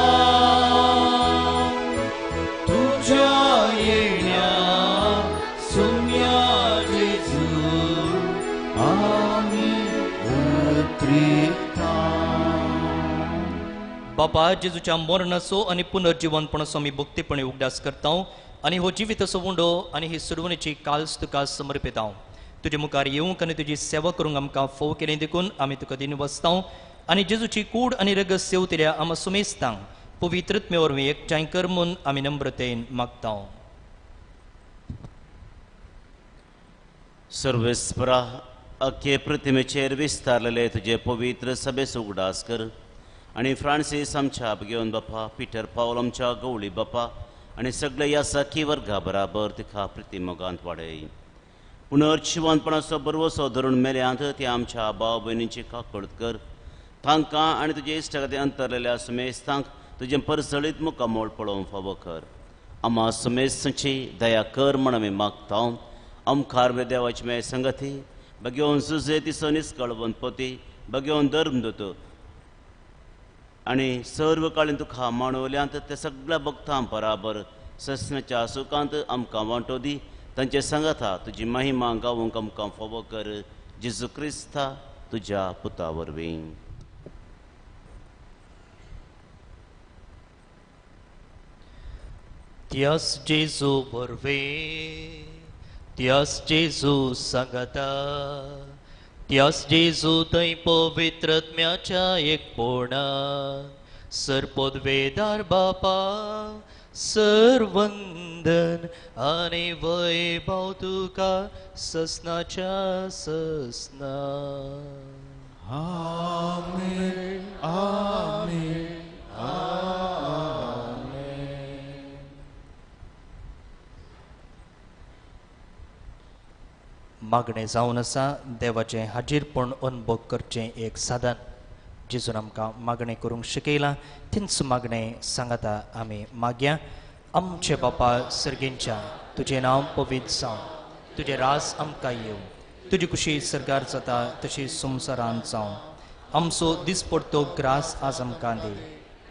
तुझ्या येण्या सुम्या जेजू आम्ही अत्रिता बापा जेजूच्या मरणाचो आणि पुनर्जीवनपणाचो आमी भक्तीपणे उगडास करता आणि हो जिविताचो उंडो आणि ही सोडवणेची काल्स तुका समर्पिता तुजे मुखार येवंक आनी तुजी सेवा करूंक आमकां फोव केलें देखून आमी तुका दिन वसता आनी जेजूची कूड आनी रगत सेवतल्या आमा सुमेस्तांक पवित्रत्मे वरवीं एकठांय कर म्हूण आमी नम्रतेन मागता सर्वेस्परा अख्खे प्रतिमेचेर विस्तारलेले तुझे पवित्र सभेस उगडास कर आणि फ्रांसीस आमच्या घेवन बापा पिटर पावल आमच्या गवळी बापा आणि सगळे या सखी वर्गा बराबर तिका प्रतिमोगांत वाडय पुनर्जीवनपणाचो बरवसो धरून मेल्यांत ते आमच्या भाव भयणींची काकूळट कर तांकां आनी तुजे इश्ट खातीर अंतरलेल्या सुमेस्तांक तुजें परसळीत मुखामोळ पळोवंक फावो कर आम्हा सुमेस्तांची दया कर म्हण आमी मागता आमखार देवाची मे संगती बघेवन सुजे तिसो निस्कळवंत पोती बघेवन धर्मदूत आणि सर्व काळीन तुका मांडवल्यांत त्या सगळ्या भक्तां बराबर ससनाच्या सुखांत आमकां वांटो दी तांचे सांगाता तुजी महिमा गावूंक आमकां फावो कर जेजू क्रिस्ता तुज्या पुता वरवीं त्यास जेजू वरवे त्यास जेजू सांगता त्यास जेजू थंय पवित्रत्म्याच्या एकपणा सरपदवेदार बापा सर्वंदन आनी वैभव तुका ससनाच्या ससना आमेन आमेन मागणें जावन आसा देवाचें हाजीरपण अनुभव करचें एक साधन जेजून आमकां मागणें करूंक शिकयलां तेंच मागणें सांगता आमी मागया आमचे बापा सर्गेंच्या तुजें नांव पवित्र जावं तुजें रास आमकां येवं तुजी कुशी सरकार जाता तशी संवसारांत जावं आमचो दिसपडटो ग्रास आज आमकां दी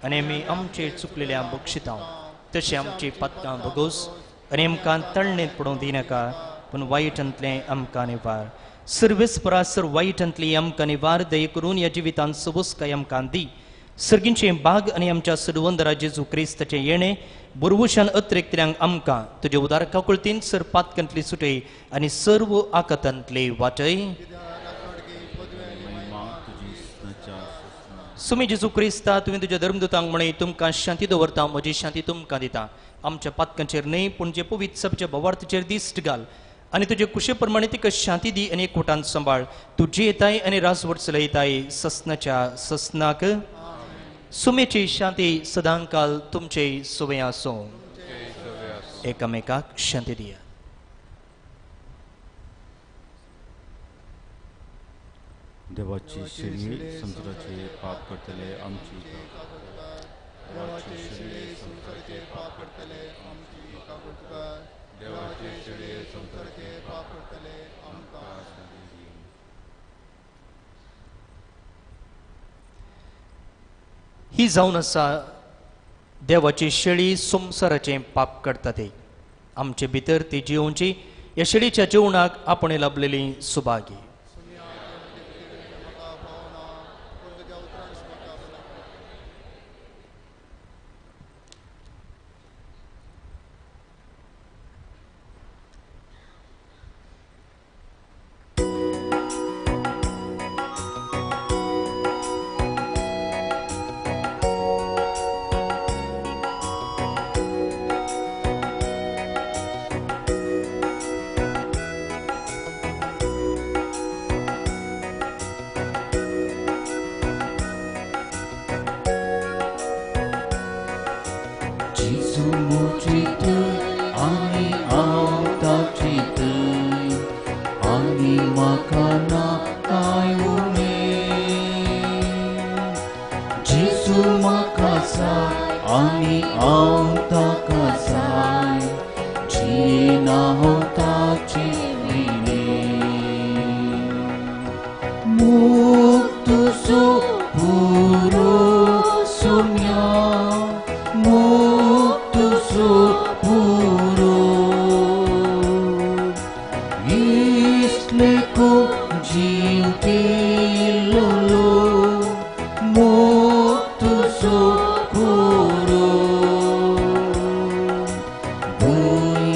आनी आमी आमचेर चुकलेल्या बक्षिता तशें आमची पातकां भोगोस आनी आमकां तळणेंत पडूंक दिनाका पूण वायटांतलें आमकां निवार सर्वेस परासर वायटांतली आमकां निवार दये करून ह्या जिवितांत सबूसकाय आमकां दी सर्गींचें बाग आनी आमच्या सडवंदरा जेजू क्रिस्ताचें येणें बुरवशान अत्रेकतल्यांक आमकां तुजे उदार काकुळतीन सर पातकांतली सुटय आनी सर्व आकातांतली वाटय सुमी जेजू क्रिस्ता तुवें तुज्या धर्मदुतांक म्हणे तुमकां शांती दवरता म्हजी शांती तुमकां दिता आमच्या पातकांचेर न्हय पूण जे पवित्र सभेच्या बोवार्थाचेर दिश्ट घाल आनी तुजे कुशे प्रमाणे तिका शांती दी आनी एकवटान सांबाळ तुजी येताय आनी रासवट चलयताय ससनाच्या ससनाक सुमेची शांती सदांकाल तुमचे सुवे आसूं एकामेकाक शांती दिया देवाची शेळी संसाराचे पाप करतले आमची देवाचे शिळे संसाराचे पाप करतले आमची काकूळट कर देवाचे शिळे संसाराचे पाप करतले आमकां ही जावन आसा देवाची शेळी संसाराचें पाप करता ते आमचे भितर ती जिवोवची ह्या शेळीच्या जिवणाक आपण लाभलेली Subhagi Jesu mochit ani autachit ani makana तूं म्हाका जाय आनी हांव ताका जाय जियेना हांव ताचे मोग तुजो पुरो सोम्या मोग तुजो पुरो इतले खूब जीव दिलोलो मोग तुजो पुरो भूंय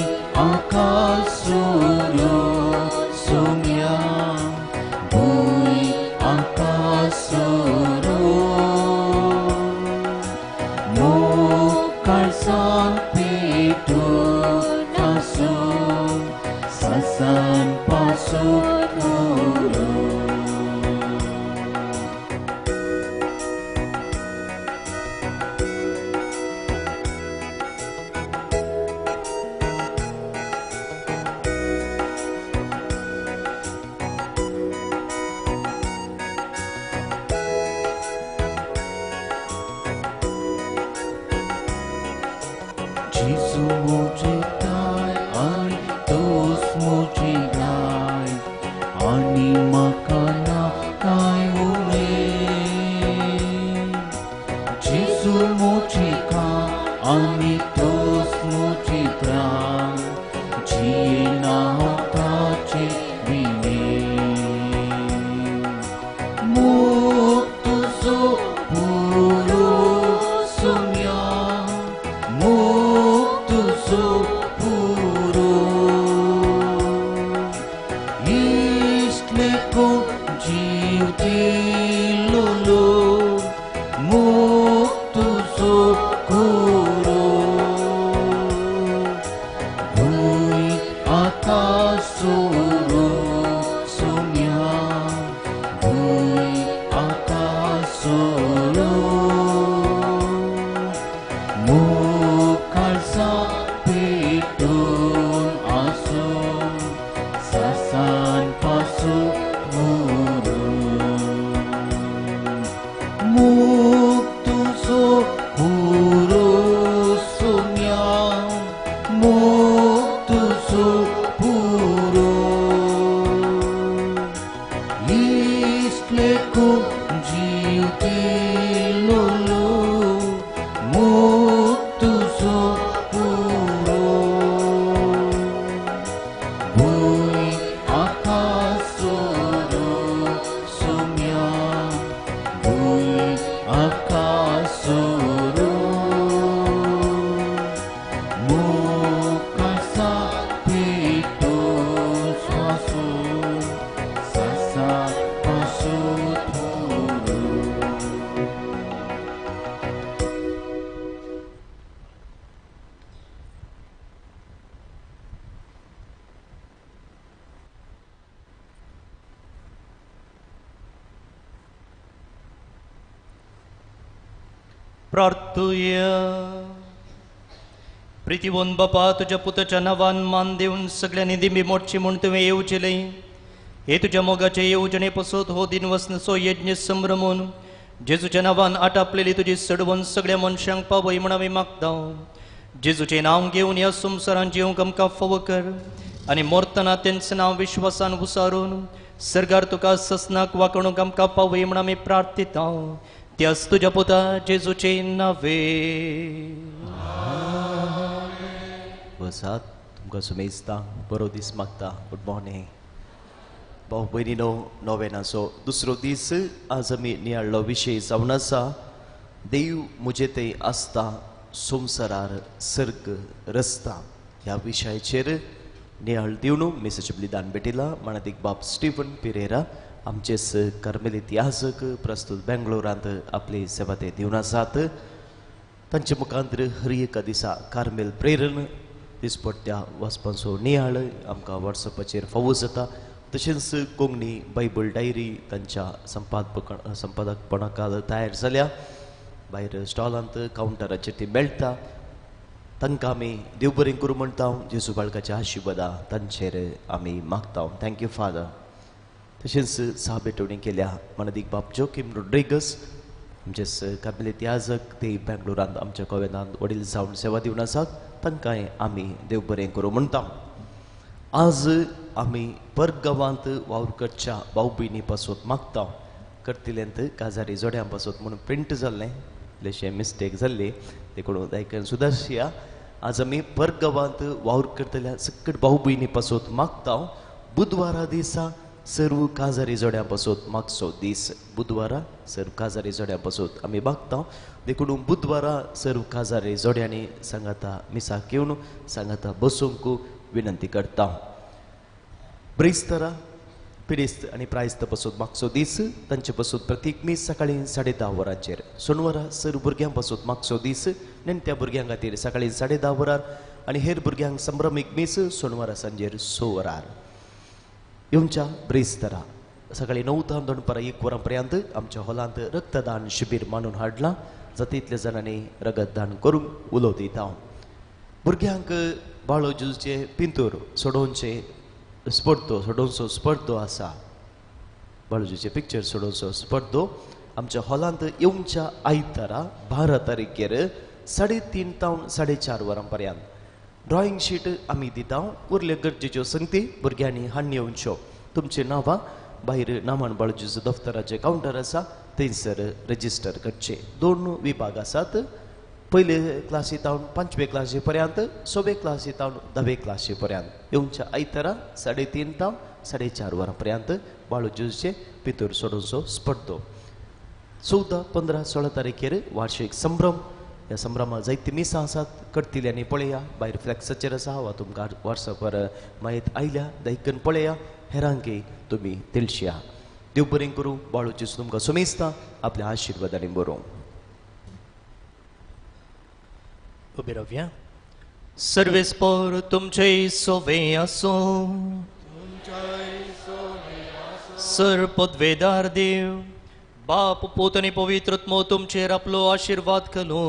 आकाश सोरो Saumya Akasoro mo kalsan pitu naso sasan pasukuro Jesu moje dai ani tos moje dai ani makana kai ule Jesu moje ka ani tos moje dai jiena hota che vine muktu so puro somya muktu so puro istle ko jiv dilolo muktu so puro bhui akasoro somya bhui akasoro Mukalsa pitun asun sasan pasuk muru muktu so puro somya muktu so puro istle ko jiv dilolo muktu so puro bhui akasoro somya bhui akasoro mukasa pito swaso sasa pasuturo प्रार्थूया प्रितीवंत बापा तुझ्या पुताच्या नावान मान देऊन सगळ्या निधी मोडची म्हूण तुवें येवचेले हे तुझ्या मोगाचे येवजणे पसत हो दिन वसनसो यज्ञ संभ्रमून जेजूच्या नावान आटापलेली तुझी सडवण सगळ्या मनशांक पावय म्हण आमी मागता जेजूचें नांव घेवन ह्या संवसारान जिवंक आमकां फाव कर आनी मोरतना तेंचें नांव विश्वासान उसारून सर्गार तुका ससनाक वागणूक आमकां पावय म्हण आमी प्रार्थिता त्याच तुझ्या पुता जेजूचे नावे वसात तुमकां सुमेजता बरो दीस मागता गुड मॉर्निंग भाऊ भयणीनो नोवेनाचो दुसरो दीस आज आमी नियाळ्ळो विशय जावन आसा देव मुजे ते आसता संवसारार सर्ग रस्ता ह्या विशयाचेर नियाळ दिवन मेसेज बलिदान भेटिला माणिक बाब स्टीफन पिरेरा आमचेच कार्मेल इतिहासक प्रस्तुत बेंगलोरांत आपली सेवा ते दिवन आसात तांचे मुखांतर हर एका दिसा कार्मेल प्रेरण दिसपट्ट्या वचपाचो नियाळ आमकां वॉट्सॅपाचेर फावो जाता तशेंच कोंकणी बायबल डायरी तांच्या संपादकपणाखाल तयार जाल्या भायर स्टॉलांत कावंटराचेर ती मेळटा तांकां आमी देव बरें करूं म्हणटा जेजू बाळकाच्या आशिर्वादा तांचेर आमी मागता थँक्यू फादर तशेंच साबेटवणी केल्या मनदीक बाब जोकीम रोड्रिगस आमचे काबिलियत याजक ते बेंगलोरांत आमच्या गोव्यात वडील जावन सेवा दिवन आसात तांकांय आमी देव बरें करूं म्हणटा. आज आमी परग गांवांत वावर करच्या भाऊ भयणी पासून मागता करतिल्यांत काजारी जोड्यां पासून म्हणून प्रिंट जाल्लें इल्लेशें मिस्टेक जाल्ली देखून दायकन सुदारया. आज आमी परग गांवांत वावर करतल्या सकट भाऊ भयणी पासून मागता बुधवारा दिसा सर्व काजारी जोड्यां पासून मागचो दीस. बुधवारा सर्व काजारी जोड्यां पासून आमी मागता देखून बुधवारा सर्व काजारी जोड्यांनी सांगाता मिसाक येवन सांगाता बसूंक विनंती करता. ब्रेस्तारा पिरेस्त आनी प्रायस्त पासून मागचो दीस तांचे पासून प्रत्येक मीस सकाळी 10:30 वरांचेर. सोनवारा सर्व भुरग्यां पासून मागचो दीस नेणट्या भुरग्यां खातीर सकाळी 10:30 वरार आनी हेर भुरग्यांक संभ्रमीक मीस सोनवारा सांजेर 6 वरार. येवच्या ब्रेस्तारा सकाळी 9 दनपारां 1 वरां पर्यंत आमच्या हॉलांत रक्तदान शिबीर मांडून हाडलां. जाता तितल्या जाणांनी रगतदान करूंक उलो दिता. भुरग्यांक बाळो जेजूचे पिंतूर सोडोवचे सोडोवचो स्पर्धो आसा. बाळूजीचे पिक्चर सोडोवचो स्पर्धो आमच्या हॉलांत येवच्या आयतारा 12 तारीखेर 3:30 तावन 4:30 वरां पर्यंत. ड्रॉइंग शीट आमी दिता. उरले गरजेच्यो संगती भुरग्यांनी हाडून येवच्यो. तुमची नांवां भायर नामान बाळूजीचो दफ्तराचे कावंटर आसा थंयसर रजिस्टर करचे. 2 विभाग आसात. पयले क्लासी तावन 5वे क्लासी पर्यंत 6वे क्लासी तावन 10वे क्लासी पर्यंत. येवच्या आयतारा 3:30 तावन 4:30 वरां पर्यंत बाळूजीचे पितूर सोडोवचो स्पर्धो. 14, 15, 16 तारीखेर वार्षिक संभ्रम. ह्या संभ्रमात जायती मिसां आसात. करतिल्यांनी पळया. भायर फ्लॅक्साचेर आसा वा तुमकां वॉट्सॅपार माहीत आयल्या दायकन पळया. हेरांकय तुमी तिळशिया. देव बरें करूं. बाळूची तुमकां सुमेस्ता आपल्या आशिर्वादांनी बरों. उबे रावया. सर्वेस्पर तुमचे सोवे आसो. सर्वपदवेदार देव बाप पूत आनी पवित्रत्मो तुमचेर आपलो आशिर्वाद घालो.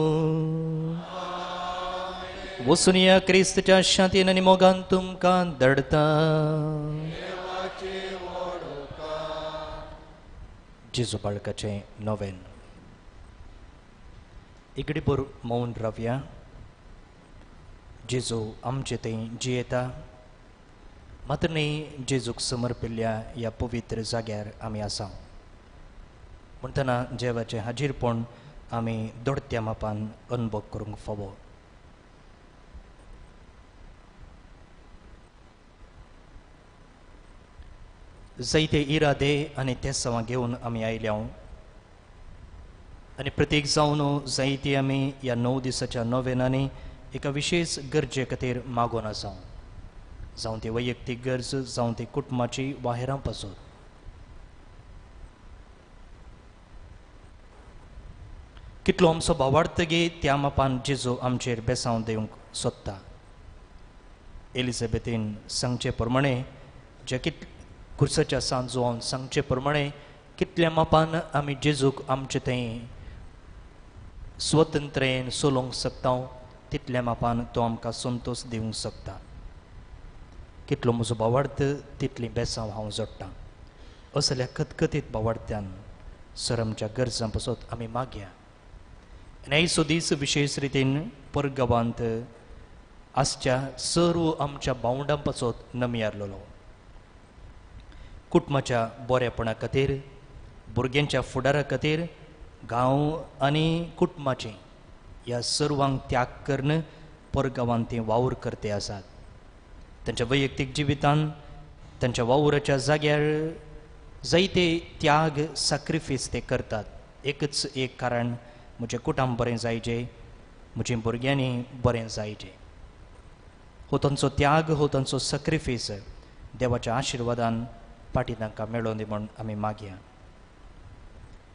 वचून या क्रिस्ताच्या शांतीन आनी मोगान तुमकां धडता. जेजू बाळकाचे नोवेन. इकडे बोर मौन रावया. जेजू आमचे थंय जियेता मात्र न्ही जेजूक समर्पिल्ल्या ह्या पवित्र जाग्यार आमी आसा म्हणटना जेवाचें हाजीरपण आमी दोडत्या मापान अनुभव करूंक फावो. जायते इरादे आनी तेसावां घेवन आमी आयल्या आनी प्रत्येक जावन जायती आमी ह्या 9 दिसाच्या नोवेनांनी एका विशेष गरजे खातीर मागोन आसा. जावं ती वैयक्तीक गरज जावं ती कुटुंबाची वा हेरां पासून. कितलो आमचो भावार्थगी त्या मापान जेजू आमचेर बेसांव दिवंक सोदता. एलिझाबेथीन सांगचे प्रमाणे जे कुर्साच्या सांजोवन सांगचे प्रमाणे कितल्या मापान आमी जेजूक आमचे थंय स्वतंत्रेन सोलोवंक शकता तितल्या मापान तो आमकां संतोश दिवंक शकता. कितलो म्हजो भावार्थ तितली बेसांव हांव जोडटां. असल्या खतखतीत भावार्थ्यान सर आमच्या गरजां पासून आमी मागया. आनी दीस विशेष रितीन परगांवांत आसच्या सर्व आमच्या भावंडां पासून नमी आरलेलो. कुटुंबाच्या बरेपणा खातीर भुरग्यांच्या फुडारा खातीर गांव आनी कुटुंबाचें ह्या सर्वांक त्याग करून परगांवांत ते वावर करते आसात. तांच्या वैयक्तीक जिवितांत तांच्या वावराच्या जाग्यार जायते त्याग सॅक्रिफायस ते करतात. एकच एक कारण म्हजें कुटुंब बरें जायचें म्हज्या भुरग्यांनी बरें जायचें. हो तांचो त्याग हो तांचो सॅक्रिफायस देवाच्या आशिर्वादान पाटी तांकां मेळों दी म्हूण आमी मागया.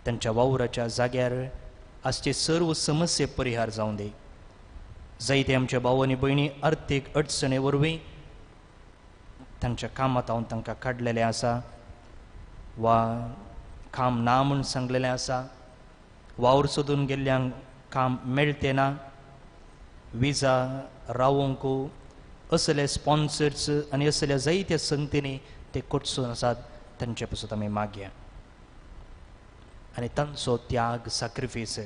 तांच्या वावराच्या जाग्यार आजचे सर्व समस्ये परिहार जावं दी. जायते आमच्या भाव आनी भयणी आर्थीक अडचणे वरवीं तांच्या कामांत हांव तांकां काडलेलें आसा वा काम ना म्हूण सांगलेलें आसा. वावर सोदून गेल्ल्यांक काम मेळटें ना. विजा रावोंक असले स्पॉन्सर्स आनी असल्या जायत्या संगतींनी ते कोटसून आसात. तांचे पासून आमी मागया. आनी तांचो त्याग सॅक्रिफीस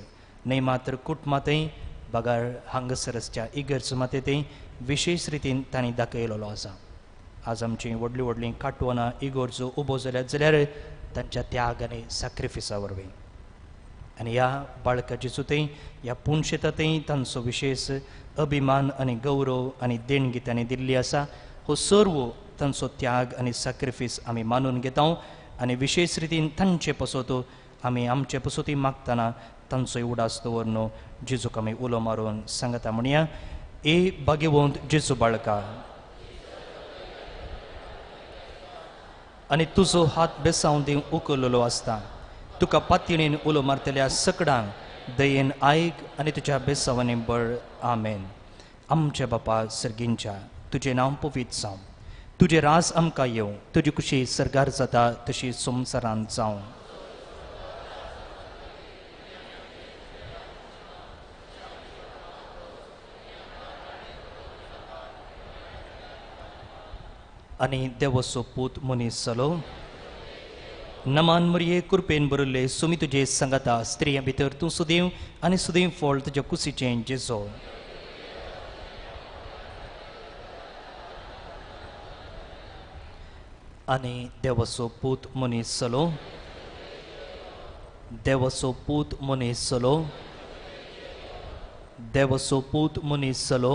न्ही मात्र कुटुंबांतय बगार हांगासरच्या इगर्ज मातेंतय विशेष रितीन तांणी दाखयलेलो आसा. आज आमची व्हडलीं व्हडलीं काटवनां इगोर्जो उबो जाल्यात जाल्यार तांच्या त्याग आनी सॅक्रिफिसा वरवीं. आनी ह्या बाळका जेजूतय ह्या पुणशेतांतय तांचो विशेष अभिमान आनी गौरव आनी देणगी तांणी दिल्ली आसा. हो सर्व तांचो त्याग आनी सॅक्रिफीस आमी मानून घेता आनी विशेष रितीन तांचे पसोत आमी आमचे पसोती मागतना तांचोय उडास दवरनो जेजूक आमी उलो मारून सांगता म्हणया, ए भाग्यवंत जेजू बाळका, आनी तुजो हात बेसांव दिवंक उखललेलो आसता. तुका पातयेन उलो मारतल्या सकडांक दयेन आयक आनी तुज्या बेसांवांनी बळ. आमेन. आमचे बापा सर्गींच्या, तुजें नांव पवित्र जावं, तुजें राज आमकां येवं, तुजी कुशी सर्गार जाता तशी संवसारांत जावं. आनी देवसो पूत मनीस जालो. नमान मरिये कृपेन बरयल्ले सुमी तुजे संगता स्त्रियां भितर तूं सुदैव आनी सुदैव फळ तुज्या कुशीचें जेजो. आनी देवसो पूत मनीस जालो. देवसो पूत मनीस जालो. देवसो पूत मनीस जालो.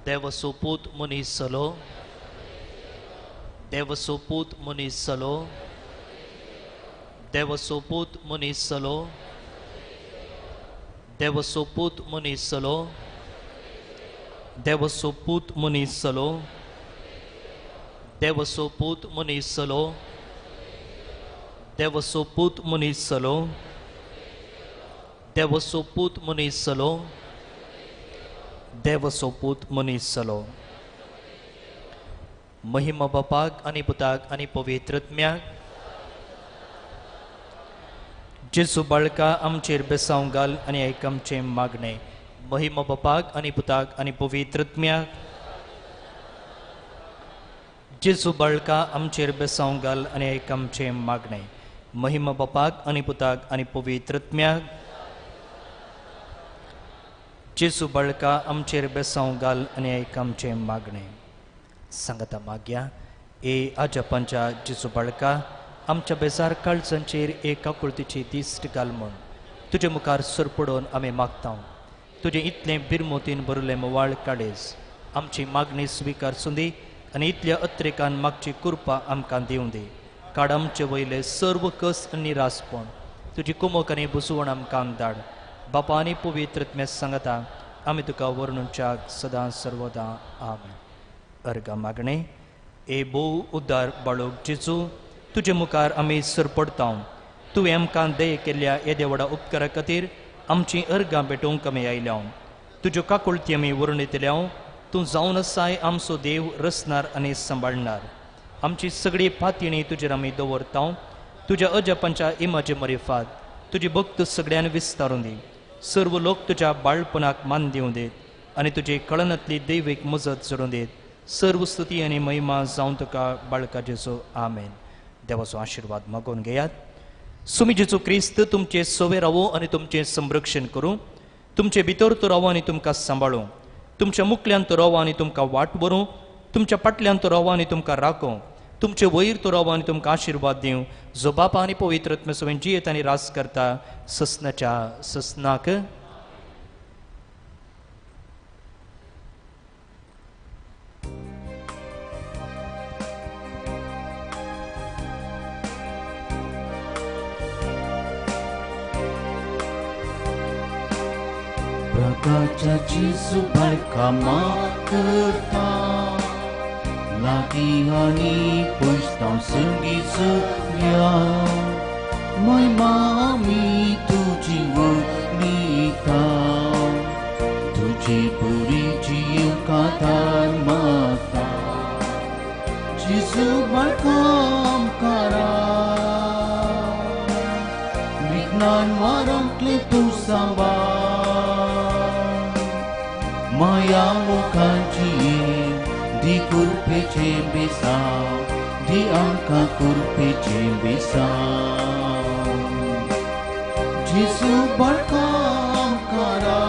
देवसो पूत मनीस जालो. देवसो पूत मनीस जालो. देवसो पूत मनीस जालो. देवसो पूत मनीस जालो. देवसो पूत मनीस जालो. देवसो पूत मनीस जालो. देवसो पूत मनीस जालो. देवसो पूत मनीस जालो. देवसो पूत मनीस जालो. महिमा बापाक आनी पुताक आनी पवित्र आत्म्याक. जेजू बाळका आमचेर बेसांव घाल आनी आयक आमचें मागणें. महिमा बापाक आनी पुताक आनी पवित्र आत्म्याक. जेजू बाळका आमचेर बेसांव घाल आनी आयक आमचें मागणें. महिमा बापाक आनी पुताक आनी पवित्र आत्म्याक. जेजू बाळका आमचेर बेसांव घाल आनी आयक आमचें मागणें. सांगता मागया, ए आजपांच्या जेजू बाळका, आमच्या बेजार काळजांचेर एक आकुळतीची दिश्ट घाल म्हूण तुजे मुखार सर पडोवन आमी मागता. तुजें इतलें बिरमोतीन बरयलें मोवाळ काडेज आमची मागणी स्विकार सुंदी आनी इतल्या अत्रेकान मागची कृपा आमकां दिवं दी. काड आमचे वयले सर्व कस आनी निरासपण तुजी कुमक आनी बुसवण आमकां धाड. बापा आनी पवित्र आत्म्या सांगता आमी तुका वर्णुच्याक सदां सर्वदा. आमेन. अर्गा मागणे. ए भोव उद्दार बाळोक जेजू, तुजे मुखार आमी सर पडटा. तुवें आमकां दये केल्ल्या येद्या व्हडा उपकारा खातीर आमची अर्गां भेटोवंक आमी आयल्या. तुज्यो काकुळती आमी वर्णितल्या. तूं जावन आसाय आमचो देव, रचणार आनी सांबाळणार. आमची सगळी फातीणी तुजेर आमी दवरता. तुज्या अजपांच्या इमाचे मरिफात तुजी भक्त सगळ्यान विस्तारून दी. सर्व लोक तुज्या बाळपणाक मान दिवं देत आनी तुजे कळनातली दैवीक मजत जोडूं देत. सर्व स्तुती आनी महिमा जावं तुका बाळका जेजू. आमेन. देवाचो आशिर्वाद मागून घेयात. सुमी जेजू क्रिस्त तुमचे सोवे रावो आनी तुमचें संरक्षण करूं. तुमचे भितर तो रावो आनी तुमकां सांबाळूं. तुमच्या मुखल्यान तो रावो आनी तुमकां वाट व्हरूं. तुमच्या फाटल्यान तो रावो आनी तुमकां राखो. तुमचे वयर तो रावो आनी तुमकां आशिर्वाद दिवं. जो बापा आनी पवित्र आत्म्या सवय जियेत आनी रास करता ससनाच्या ससनाक. प्रकाच्या जेजू बाळका माग करता. लागीं आनी पयस संगीत या महिमा आमी तुजी वळिता. तुजी बरी जियेवंक आदार मागता. जेजू बाळका आमकां राख. विज्ञान वारांतले तूं सांबाळ. माया मोगाची दी कुर्पेचे बेसांव. दी आमकां कुर्पेचे बेसांव. Jesu berkam kara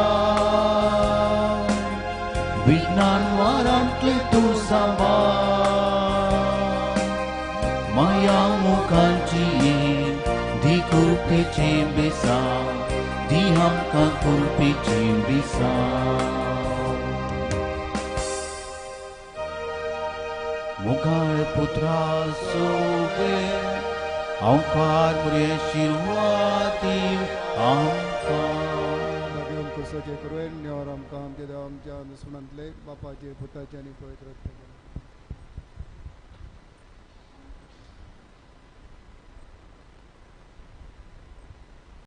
Vignan waran kletu sama Mayamu kanci di kurpi cimbisa Diham ka kurpi cimbisa Mughal putra sobe Ampar muria shirwati ampar मागे आमकां सजे करून और आमकां आमच्या देवा आमच्या सुनांतले बापाचे पुताचे आनी पवित्र